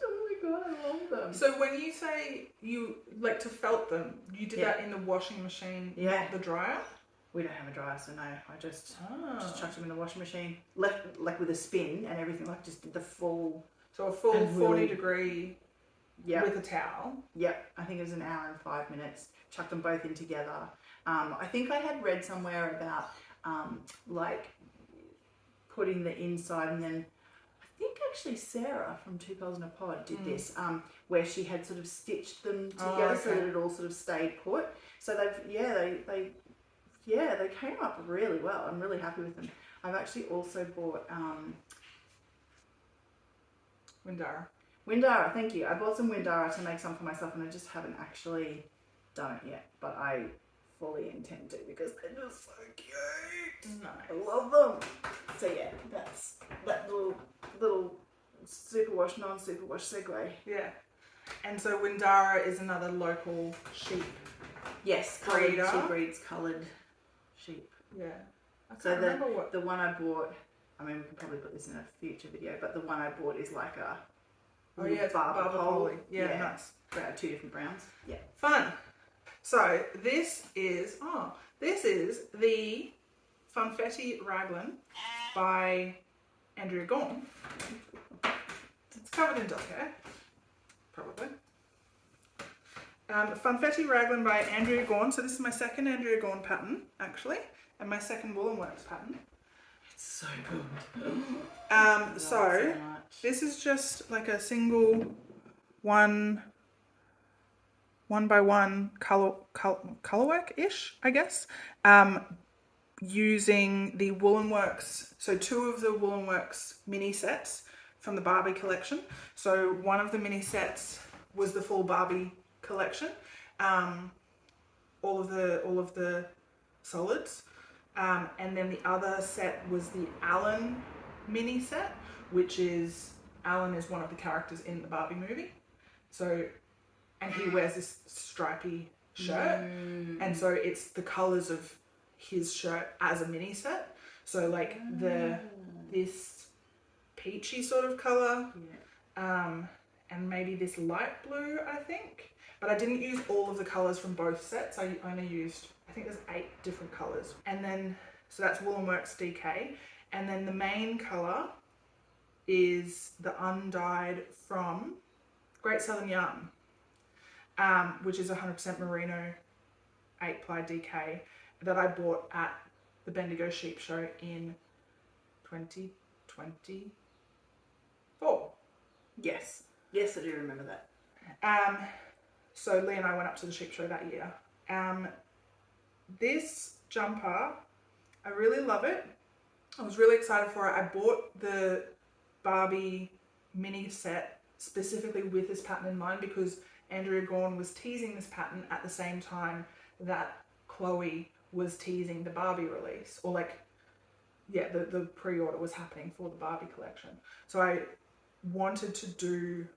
Speaker 1: Oh my God, I love them.
Speaker 2: So when you say you like to felt them, you did that in the washing machine, not the dryer?
Speaker 1: We don't have a dryer, so no, I just chucked them in the washing machine, left like with a spin and everything, like just did the full.
Speaker 2: So a full 40 degree.
Speaker 1: Yeah.
Speaker 2: With a towel.
Speaker 1: Yep. I think it was an hour and 5 minutes. Chucked them both in together. I think I had read somewhere about like putting the inside, and then I think actually Sarah from Two Pearls in a Pod did this, where she had sort of stitched them together so that it all sort of stayed put. So they came up really well. I'm really happy with them. I've actually also bought Windara, thank you. I bought some Windara to make some for myself, and I just haven't actually done it yet, but I fully intend to because they're just so cute.
Speaker 2: Nice.
Speaker 1: I love them. So yeah, that's that little superwash, non-superwash segue.
Speaker 2: Yeah. And so Windara is another local sheep.
Speaker 1: Yes,
Speaker 2: breeder.
Speaker 1: She breeds coloured sheep.
Speaker 2: Yeah.
Speaker 1: So the one I bought, I mean, we could probably put this in a future video, but the one I bought is like a
Speaker 2: it's Barber Pole. Yeah, nice.
Speaker 1: Two different browns. Yeah.
Speaker 2: Fun. So this is the Funfetti Raglan by Andrea Gorn. It's covered in dog hair, probably. Funfetti Raglan by Andrea Gorn. So this is my second Andrea Gorn pattern, actually, and my second Wool and Works pattern.
Speaker 1: It's so good.
Speaker 2: So this is just like a single one 1x1 colorwork-ish, I guess, using the Woolen Works, so 2 of the Woolen Works mini sets from the Barbie collection. So one of the mini sets was the full Barbie collection, all of the solids, and then the other set was the Alan mini set, which is Alan is one of the characters in the Barbie movie. So, and he wears this stripy shirt, and so it's the colors of his shirt as a mini set. So like this peachy sort of color, and maybe this light blue, I think. But I didn't use all of the colors from both sets. I only used, I think there's 8 different colors. And then, so that's Woolen Works DK. And then the main color is the undyed from Great Southern Yarn, which is 100% merino 8-ply DK that I bought at the Bendigo Sheep Show in 2024.
Speaker 1: Yes, I do remember that.
Speaker 2: So Lee and I went up to the sheep show that year. This jumper, I really love it. I was really excited for it. I bought the Barbie mini set specifically with this pattern in mind because Andrea Gorn was teasing this pattern at the same time that Chloe was teasing the Barbie release, or like, yeah, the pre-order was happening for the Barbie collection. So I wanted to do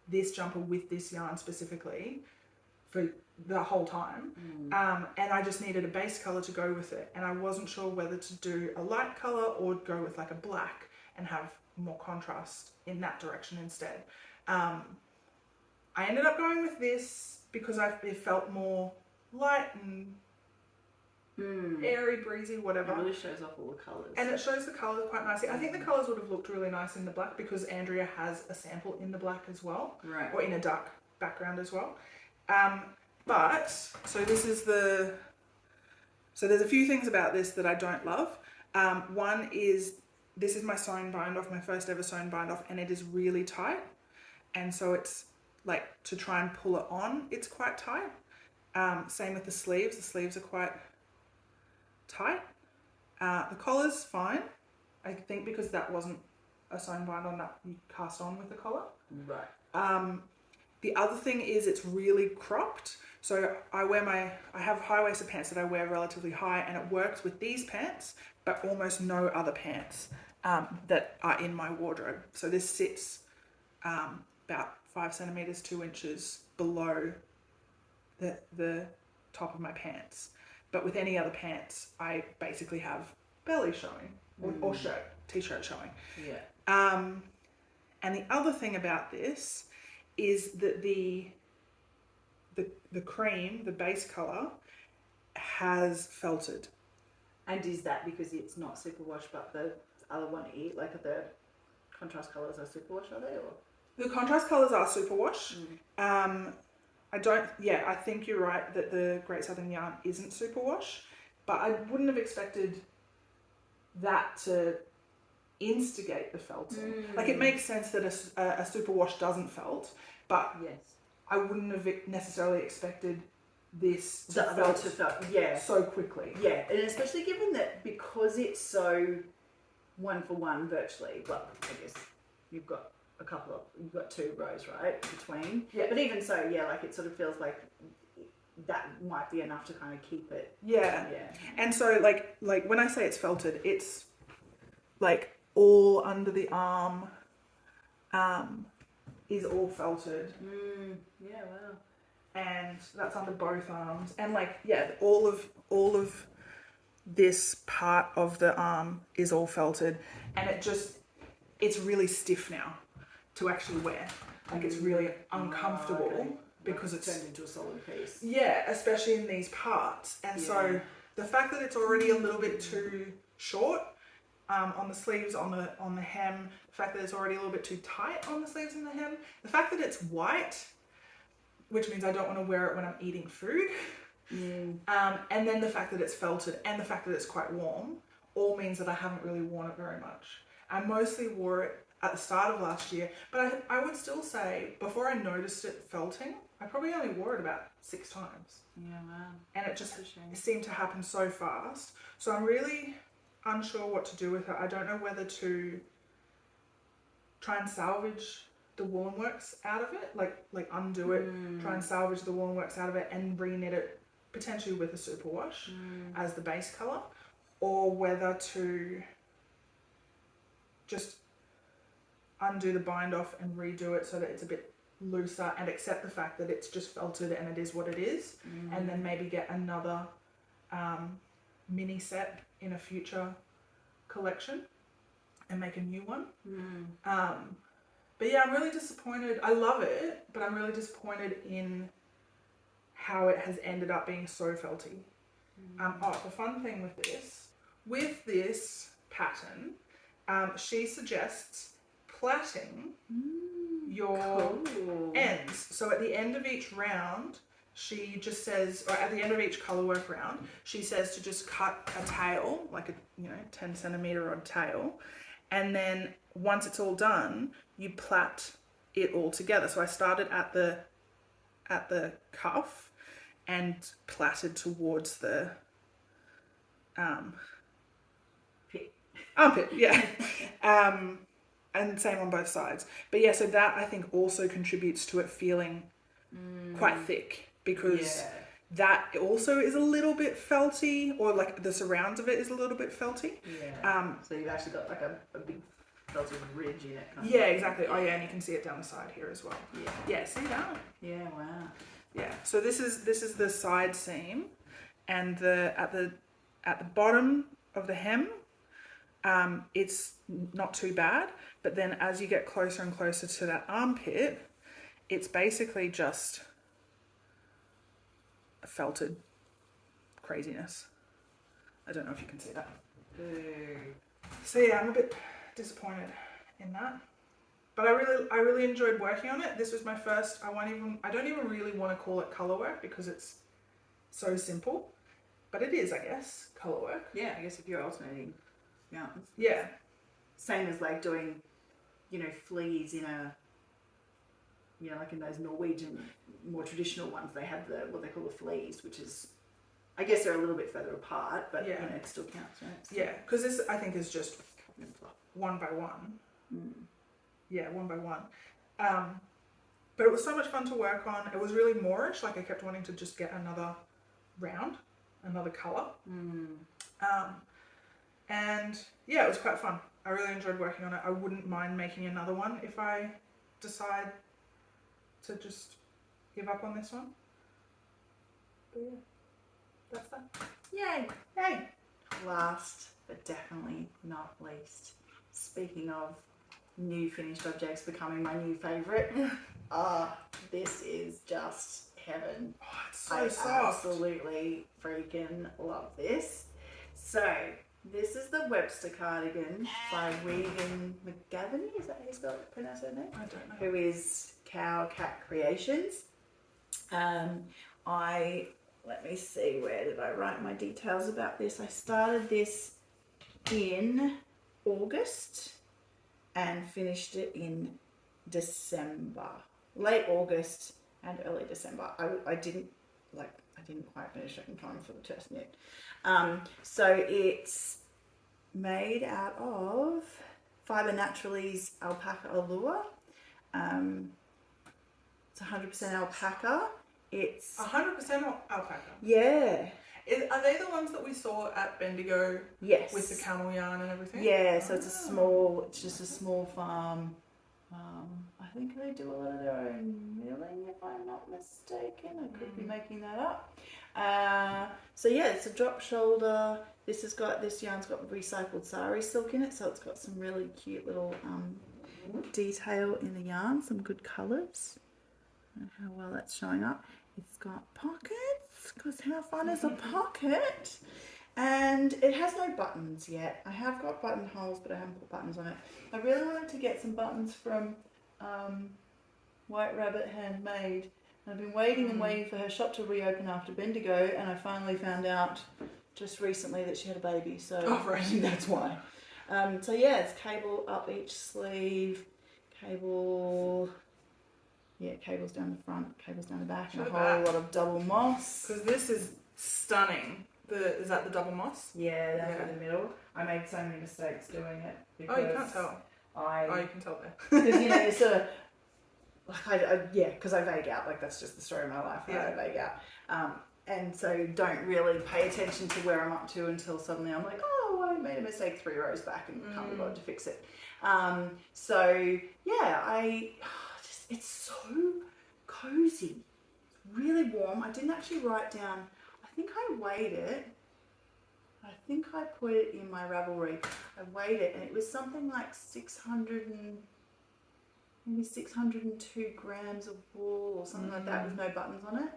Speaker 2: this jumper with this yarn specifically for the whole time, and I just needed a base color to go with it, and I wasn't sure whether to do a light color or go with like a black and have more contrast in that direction instead. I ended up going with this because it felt more light and airy, breezy, whatever.
Speaker 1: It really shows off all the colours.
Speaker 2: And it shows the colours quite nicely. I think the colours would have looked really nice in the black because Andrea has a sample in the black as well.
Speaker 1: Right.
Speaker 2: Or in a dark background as well. But, so this is so there's a few things about this that I don't love. One is, this is my sewn bind off, my first ever sewn bind off, and it is really tight. And so it's like, to try and pull it on, it's quite tight. Same with the sleeves are quite tight. The collar's fine, I think, because that wasn't a sewn bind on that you cast on with the collar.
Speaker 1: Right.
Speaker 2: The other thing is it's really cropped. So I have high-waisted pants that I wear relatively high, and it works with these pants, but almost no other pants that are in my wardrobe. So this sits about 5 centimeters, 2 inches below the top of my pants. But with any other pants, I basically have belly showing or shirt, t-shirt showing.
Speaker 1: Yeah.
Speaker 2: And the other thing about this is that the cream, the base color, has felted.
Speaker 1: And is that because it's not superwash, but the other one, like the contrast colours are superwash, are they? Or?
Speaker 2: The contrast colours are superwash. I think you're right that the Great Southern Yarn isn't superwash, but I wouldn't have expected that to instigate the felting. Like, it makes sense that a superwash doesn't felt, but
Speaker 1: yes,
Speaker 2: I wouldn't have necessarily expected this to felt so quickly.
Speaker 1: Yeah, and especially given that because it's so one for one virtually, well, I guess you've got you've got 2 rows, right, between.
Speaker 2: Yeah.
Speaker 1: But even so, yeah, like it sort of feels like that might be enough to kind of keep it.
Speaker 2: Yeah.
Speaker 1: Yeah.
Speaker 2: And so like when I say it's felted, it's like all under the arm is all felted.
Speaker 1: Yeah, wow.
Speaker 2: And that's under both arms. And like, yeah, all of this part of the arm is all felted, and it's really stiff now to actually wear. Like, it's really uncomfortable.
Speaker 1: Okay.
Speaker 2: Because
Speaker 1: like
Speaker 2: it's
Speaker 1: turned into a solid piece.
Speaker 2: Yeah, especially in these parts. And so the fact that it's already a little bit too short on the sleeves, on the hem, the fact that it's already a little bit too tight on the sleeves and the hem, the fact that it's white, which means I don't want to wear it when I'm eating food, and then the fact that it's felted and the fact that it's quite warm, all means that I haven't really worn it very much. I mostly wore it at the start of last year. But I would still say, before I noticed it felting, I probably only wore it about 6 times.
Speaker 1: Yeah, wow.
Speaker 2: And it just seemed to happen so fast. So I'm really unsure what to do with it. I don't know whether to try and salvage the woolen works out of it, like undo it, try and salvage the woolen works out of it and re-knit it potentially with a superwash as the base colour, or whether to just undo the bind off and redo it so that it's a bit looser and accept the fact that it's just felted and it is what it is, and then maybe get another mini set in a future collection and make a new one. But yeah, I'm really disappointed. I love it, but I'm really disappointed in how it has ended up being so felty. The fun thing with this pattern, she suggests plaiting your ends. So at the end of each round, she just says, or at the end of each colour work round, she says to just cut a tail, like a 10 centimetre odd tail, and then once it's all done, you plait it all together. So I started at the cuff and plaited towards the armpit, yeah. And same on both sides. But yeah, so that I think also contributes to it feeling quite thick, because that also is a little bit felty, or like the surrounds of it is a little bit felty.
Speaker 1: Yeah. So you've actually got like a big felted ridge in it.
Speaker 2: Yeah, exactly. Oh yeah, and you can see it down the side here as well.
Speaker 1: Yeah.
Speaker 2: Yeah, see that?
Speaker 1: Yeah, wow.
Speaker 2: Yeah. So this is the side seam, and at the bottom of the hem, it's not too bad, but then as you get closer and closer to that armpit, it's basically just a felted craziness. I don't know if you can see that. So yeah, I'm a bit disappointed in that, but I really enjoyed working on it. This was my first. I don't even really want to call it color work because it's so simple, but it is, I guess, color work.
Speaker 1: Yeah, I guess if you're alternating yarns.
Speaker 2: Yeah.
Speaker 1: Same as like doing, fleas in a, like in those Norwegian more traditional ones, they have what they call the fleas, which is, I guess they're a little bit further apart, but it still counts, right?
Speaker 2: Yeah, because this I think is just one by one. Yeah, one by one. But it was so much fun to work on. It was really Moorish. Like I kept wanting to just get another round, another colour. And yeah, it was quite fun. I really enjoyed working on it. I wouldn't mind making another one if I decide to just give up on this one. But yeah, that's that.
Speaker 1: Yay!
Speaker 2: Yay!
Speaker 1: Last, but definitely not least, speaking of new finished objects becoming my new favourite, this is just heaven.
Speaker 2: Oh, it's so
Speaker 1: I
Speaker 2: soft.
Speaker 1: Absolutely freaking love this. So, this is the Webster cardigan by Regan McGavin. Is that how you pronounce her name?
Speaker 2: I don't know.
Speaker 1: Who is Cow Cat Creations. Let me see, where did I write my details about this? I started this in August and finished it in December. Late August and early December. I didn't quite finish it in time for the test knit. So it's made out of Fibre Naturally's Alpaca Allure. It's 100% alpaca. It's
Speaker 2: 100% alpaca.
Speaker 1: Yeah.
Speaker 2: Are they the ones that we saw at Bendigo?
Speaker 1: Yes.
Speaker 2: With the camel yarn and everything?
Speaker 1: Yeah, so it's just a small farm. I think they do a lot of their own milling, if I'm not mistaken. I could be making that up. So yeah, it's a drop shoulder. This yarn's got recycled sari silk in it, so it's got some really cute little detail in the yarn, some good colours. I don't know how well that's showing up. It's got pockets, because how fun is a pocket? And it has no buttons yet. I have got buttonholes, but I haven't put buttons on it. I really wanted to get some buttons from White Rabbit Handmade. And I've been waiting and waiting for her shop to reopen after Bendigo, and I finally found out just recently that she had a baby, so
Speaker 2: right.
Speaker 1: that's why. So yeah, it's cable up each sleeve, cable, yeah, cables down the front, cables down the back, and a whole lot of double moss.
Speaker 2: Because this is stunning. Is that the double moss?
Speaker 1: Yeah, that's in the middle. I made so many mistakes doing it because
Speaker 2: you can't tell. You can tell there.
Speaker 1: Because you know, you sort of like because I vague out. Like that's just the story of my life. Right?
Speaker 2: Yeah.
Speaker 1: I vague out, and so don't really pay attention to where I'm up to until suddenly I'm like, oh, I made a mistake 3 rows back and can't be bothered to fix it. So yeah, it's so cozy, really warm. I didn't actually write down. I think I weighed it. I think I put it in my Ravelry. I weighed it and it was something like 602 grams of wool or something like that with no buttons on it.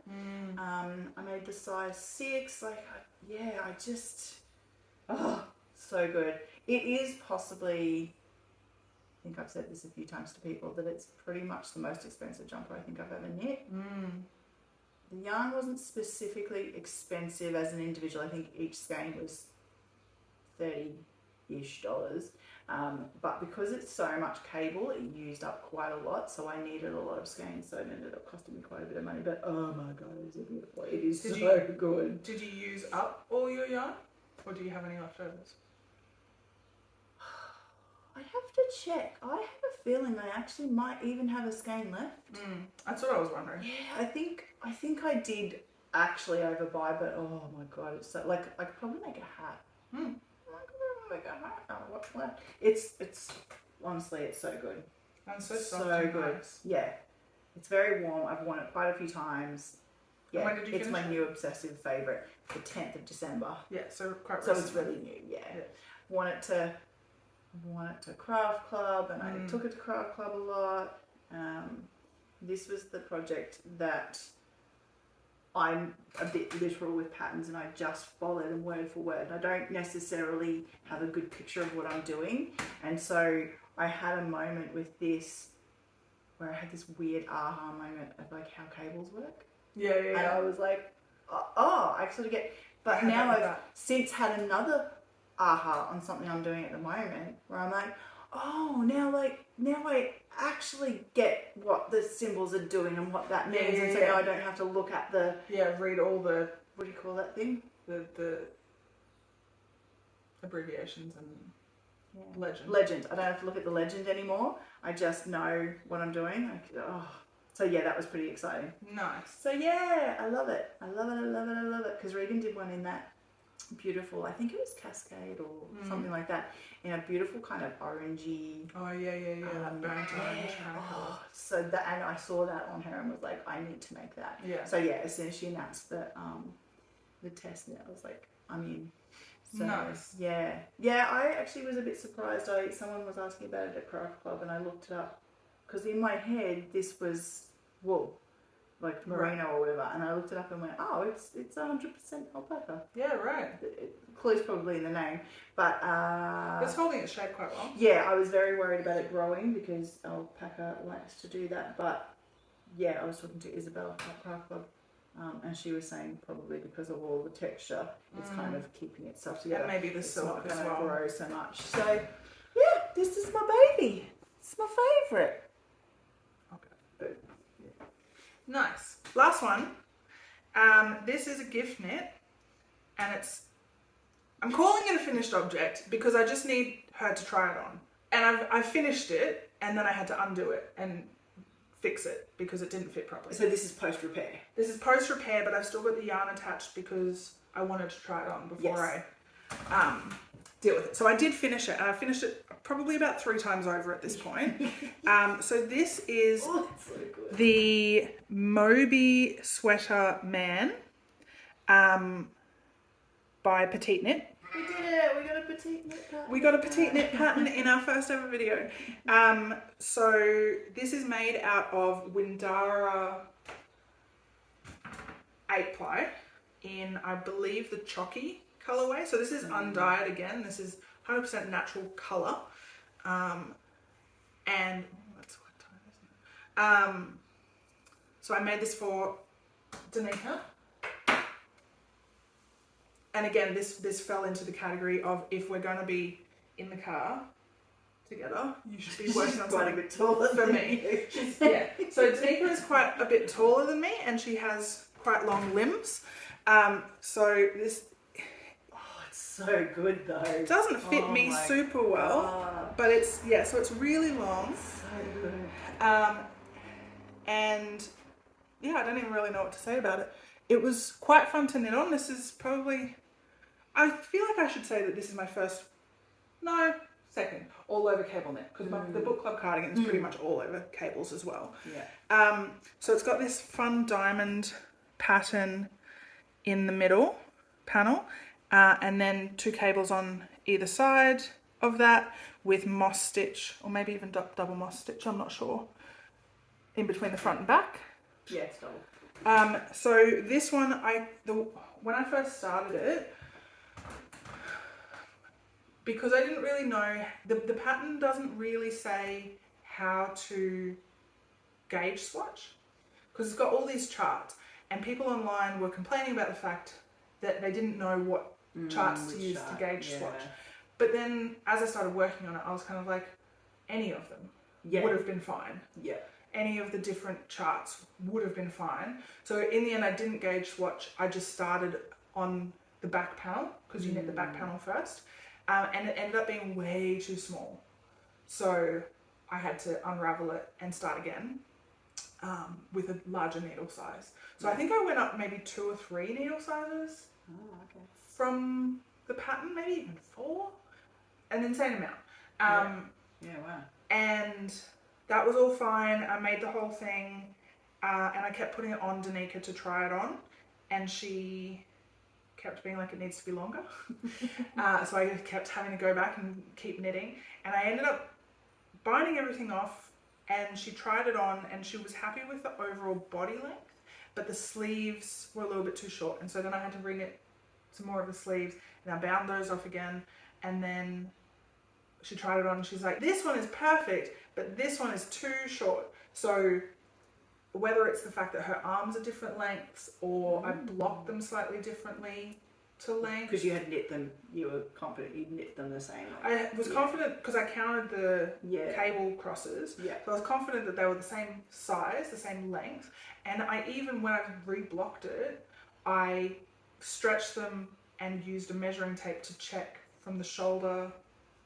Speaker 1: I made the size 6. So good. It is possibly, I think I've said this a few times to people, that it's pretty much the most expensive jumper I think I've ever knit. The yarn wasn't specifically expensive as an individual. I think each skein was $30-ish. But because it's so much cable, it used up quite a lot. So I needed a lot of skeins. So it ended up costing me quite a bit of money. But oh my God, it is beautiful. It is so good.
Speaker 2: Did you use up all your yarn? Or do you have any leftovers?
Speaker 1: I have to check. I have a feeling I actually might even have a skein left.
Speaker 2: That's what I was wondering.
Speaker 1: Yeah, I think I did actually overbuy, but oh my God, it's so, like I could probably make a hat. I could make a hat. Oh, what's left? It's honestly, it's so good.
Speaker 2: And so
Speaker 1: good.
Speaker 2: Nice.
Speaker 1: Yeah, it's very warm. I've worn it quite a few times. Yeah,
Speaker 2: when did you
Speaker 1: it's my
Speaker 2: finish
Speaker 1: new obsessive favourite. The 10th of December.
Speaker 2: Yeah, so quite
Speaker 1: So
Speaker 2: recent.
Speaker 1: it's really new. Yeah. Want it to Craft Club, and I took it to Craft Club a lot. This was the project that I'm a bit literal with patterns, and I just followed them word for word. I don't necessarily have a good picture of what I'm doing, and so I had a moment with this where I had this weird aha moment of like how cables work.
Speaker 2: Yeah.
Speaker 1: And I was like, oh, I sort of get. But now I've since had another aha on something I'm doing at the moment where I'm like, oh, now I actually get what the symbols are doing and what that means, and so now I don't have to look at the
Speaker 2: read all the,
Speaker 1: what do you call that thing,
Speaker 2: the abbreviations and
Speaker 1: legend. I don't have to look at the legend anymore. I just know what I'm doing. So yeah, that was pretty exciting.
Speaker 2: Nice.
Speaker 1: So yeah, I love it. I love it because Regan did one in that beautiful, I think it was Cascade or something like that, in a beautiful kind of orangey.
Speaker 2: Oh yeah. Burnt orange.
Speaker 1: So that, and I saw that on her and was like, I need to make that.
Speaker 2: Yeah.
Speaker 1: So yeah, as soon as she announced the test net, I was like, I'm in. So,
Speaker 2: nice.
Speaker 1: Yeah. I actually was a bit surprised. Someone was asking about it at Craft Club, and I looked it up because in my head this was wool, like merino or whatever, and I looked it up and went, oh, it's 100% alpaca.
Speaker 2: Yeah, right.
Speaker 1: Clue's probably in the name, but
Speaker 2: it's holding its shape quite well.
Speaker 1: Yeah, I was very worried about it growing because alpaca likes to do that. But yeah, I was talking to Isabel at Craft Club, and she was saying probably because of all the texture, it's kind of keeping itself together.
Speaker 2: And maybe the silk as well. It's not going to
Speaker 1: grow so much. So yeah, this is my baby. It's my favourite.
Speaker 2: Okay. Nice. Last one. This is a gift knit, and I'm calling it a finished object because I just need her to try it on. And I finished it, and then I had to undo it and fix it because it didn't fit properly.
Speaker 1: So this is post repair.
Speaker 2: This is post repair, but I've still got the yarn attached because I wanted to try it on before I deal with it. So I did finish it, and I finished it probably about 3 times over at this point. So this is the Moby Sweater Man by Petite Knit.
Speaker 1: We did it. We got a petite knit pattern.
Speaker 2: We got a petite knit pattern in our first ever video. So this is made out of Windara 8-ply in, I believe, the Chalky colorway. So this is undyed again. This is 100% natural color. And that's what time, isn't it? So I made this for Danica. And again, this fell into the category of if we're going to be in the car together. You should be working on
Speaker 1: quite a
Speaker 2: something
Speaker 1: bit taller
Speaker 2: for
Speaker 1: than
Speaker 2: me.
Speaker 1: you.
Speaker 2: Yeah. So Danica is quite a bit taller than me, and she has quite long limbs. So this
Speaker 1: It's so good though.
Speaker 2: doesn't fit me
Speaker 1: my
Speaker 2: super well,
Speaker 1: God.
Speaker 2: but it's so it's really long.
Speaker 1: So good.
Speaker 2: And yeah, I don't even really know what to say about it. It was quite fun to knit on. This is probably, I feel like I should say that this is my second all over cable knit, because the book club cardigan is pretty much all over cables as well.
Speaker 1: Yeah.
Speaker 2: So it's got this fun diamond pattern in the middle panel, and then 2 cables on either side of that with moss stitch, or maybe even double moss stitch, I'm not sure, in between the front and back.
Speaker 1: Yeah, it's double.
Speaker 2: So this one, when I first started it, because I didn't really know, the pattern doesn't really say how to gauge swatch, because it's got all these charts, and people online were complaining about the fact that they didn't know what charts to use to gauge swatch. But then as I started working on it, I was kind of like, any of them would have been fine.
Speaker 1: Yeah.
Speaker 2: Any of the different charts would have been fine. So in the end, I didn't gauge swatch. I just started on the back panel, because you knit the back panel first. And it ended up being way too small. So I had to unravel it and start again with a larger needle size. So I think I went up maybe 2 or 3 needle sizes from the pattern, maybe even 4, an insane amount.
Speaker 1: Yeah, wow.
Speaker 2: And that was all fine. I made the whole thing, and I kept putting it on Danica to try it on, and she kept being like, it needs to be longer. So I kept having to go back and keep knitting, and I ended up binding everything off, and she tried it on, and she was happy with the overall body length, but the sleeves were a little bit too short, and so then I had to re-knit some more of the sleeves, and I bound those off again, and then she tried it on, and she's like, this one is perfect, but this one is too short. So whether it's the fact that her arms are different lengths, or I blocked them slightly differently to length.
Speaker 1: Because you had knit them, you were confident you'd knit them the same way.
Speaker 2: I was confident, because I counted the cable crosses.
Speaker 1: Yeah.
Speaker 2: So I was confident that they were the same size, the same length. And I even, when I reblocked it, I stretched them and used a measuring tape to check from the shoulder,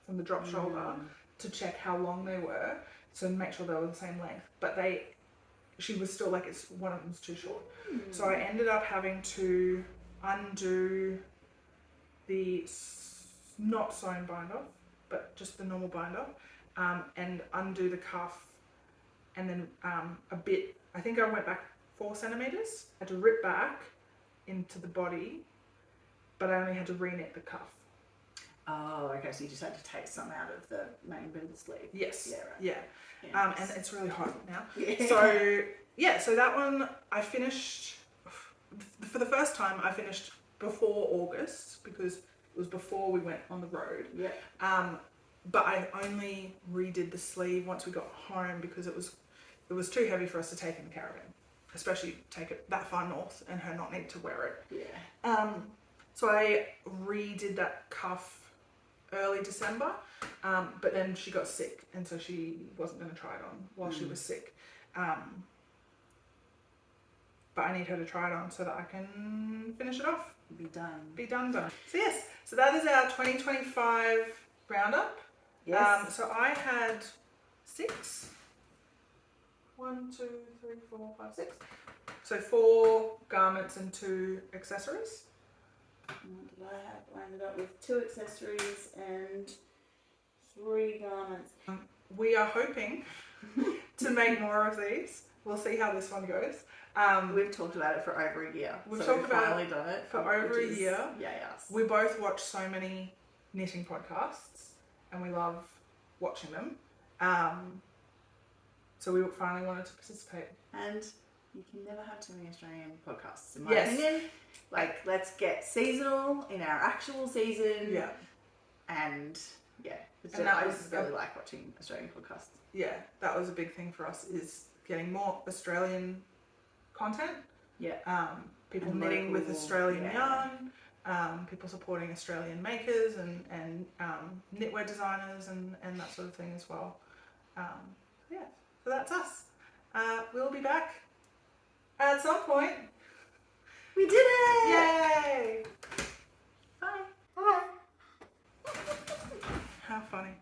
Speaker 2: from the drop shoulder, to check how long they were, so make sure they were the same length. But she was still like, one of them's too short. So I ended up having to undo the not sewn bind off, but just the normal bind off, and undo the cuff, and then a bit, I think I went back 4 centimeters. I had to rip back into the body, but I only had to re-knit the cuff.
Speaker 1: Oh, okay, so you just had to take some out of the main bit of the sleeve.
Speaker 2: Yes.
Speaker 1: Yeah, right.
Speaker 2: Yeah. And it's really hot now.
Speaker 1: Yeah.
Speaker 2: So that one I finished, for the first time I finished before August, because it was before we went on the road.
Speaker 1: Yeah.
Speaker 2: But I only redid the sleeve once we got home, because it was too heavy for us to take in the caravan, especially take it that far north and her not need to wear it.
Speaker 1: Yeah.
Speaker 2: So I redid that cuff early December, but then she got sick, and so she wasn't going to try it on while she was sick. But I need her to try it on so that I can finish it off.
Speaker 1: Be done.
Speaker 2: So yes, so that is our 2025 roundup.
Speaker 1: Yes.
Speaker 2: So I had 6. 1, 2, 3, 4, 5, 6. So 4 garments and 2 accessories.
Speaker 1: What did I have? I ended up with 2 accessories and 3 garments.
Speaker 2: We are hoping to make more of these. We'll see how this one goes.
Speaker 1: We've talked about it for over a year.
Speaker 2: We've talked about
Speaker 1: finally done it
Speaker 2: for over a year.
Speaker 1: Yeah, yes.
Speaker 2: We both watch so many knitting podcasts, and we love watching them. So we finally wanted to participate.
Speaker 1: And you can never have too many Australian podcasts, in my opinion. Like, let's get seasonal in our actual season.
Speaker 2: Yeah.
Speaker 1: And yeah,
Speaker 2: And
Speaker 1: I just really like watching Australian podcasts.
Speaker 2: Yeah, that was a big thing for us, is getting more Australian content.
Speaker 1: Yeah.
Speaker 2: People
Speaker 1: And
Speaker 2: knitting with
Speaker 1: local,
Speaker 2: Australian
Speaker 1: yeah.
Speaker 2: yarn. people supporting Australian makers and knitwear designers and that sort of thing as well. Yeah, so that's us. We'll be back at some point.
Speaker 1: We did it!
Speaker 2: Yay!
Speaker 1: Bye.
Speaker 2: Bye. How funny.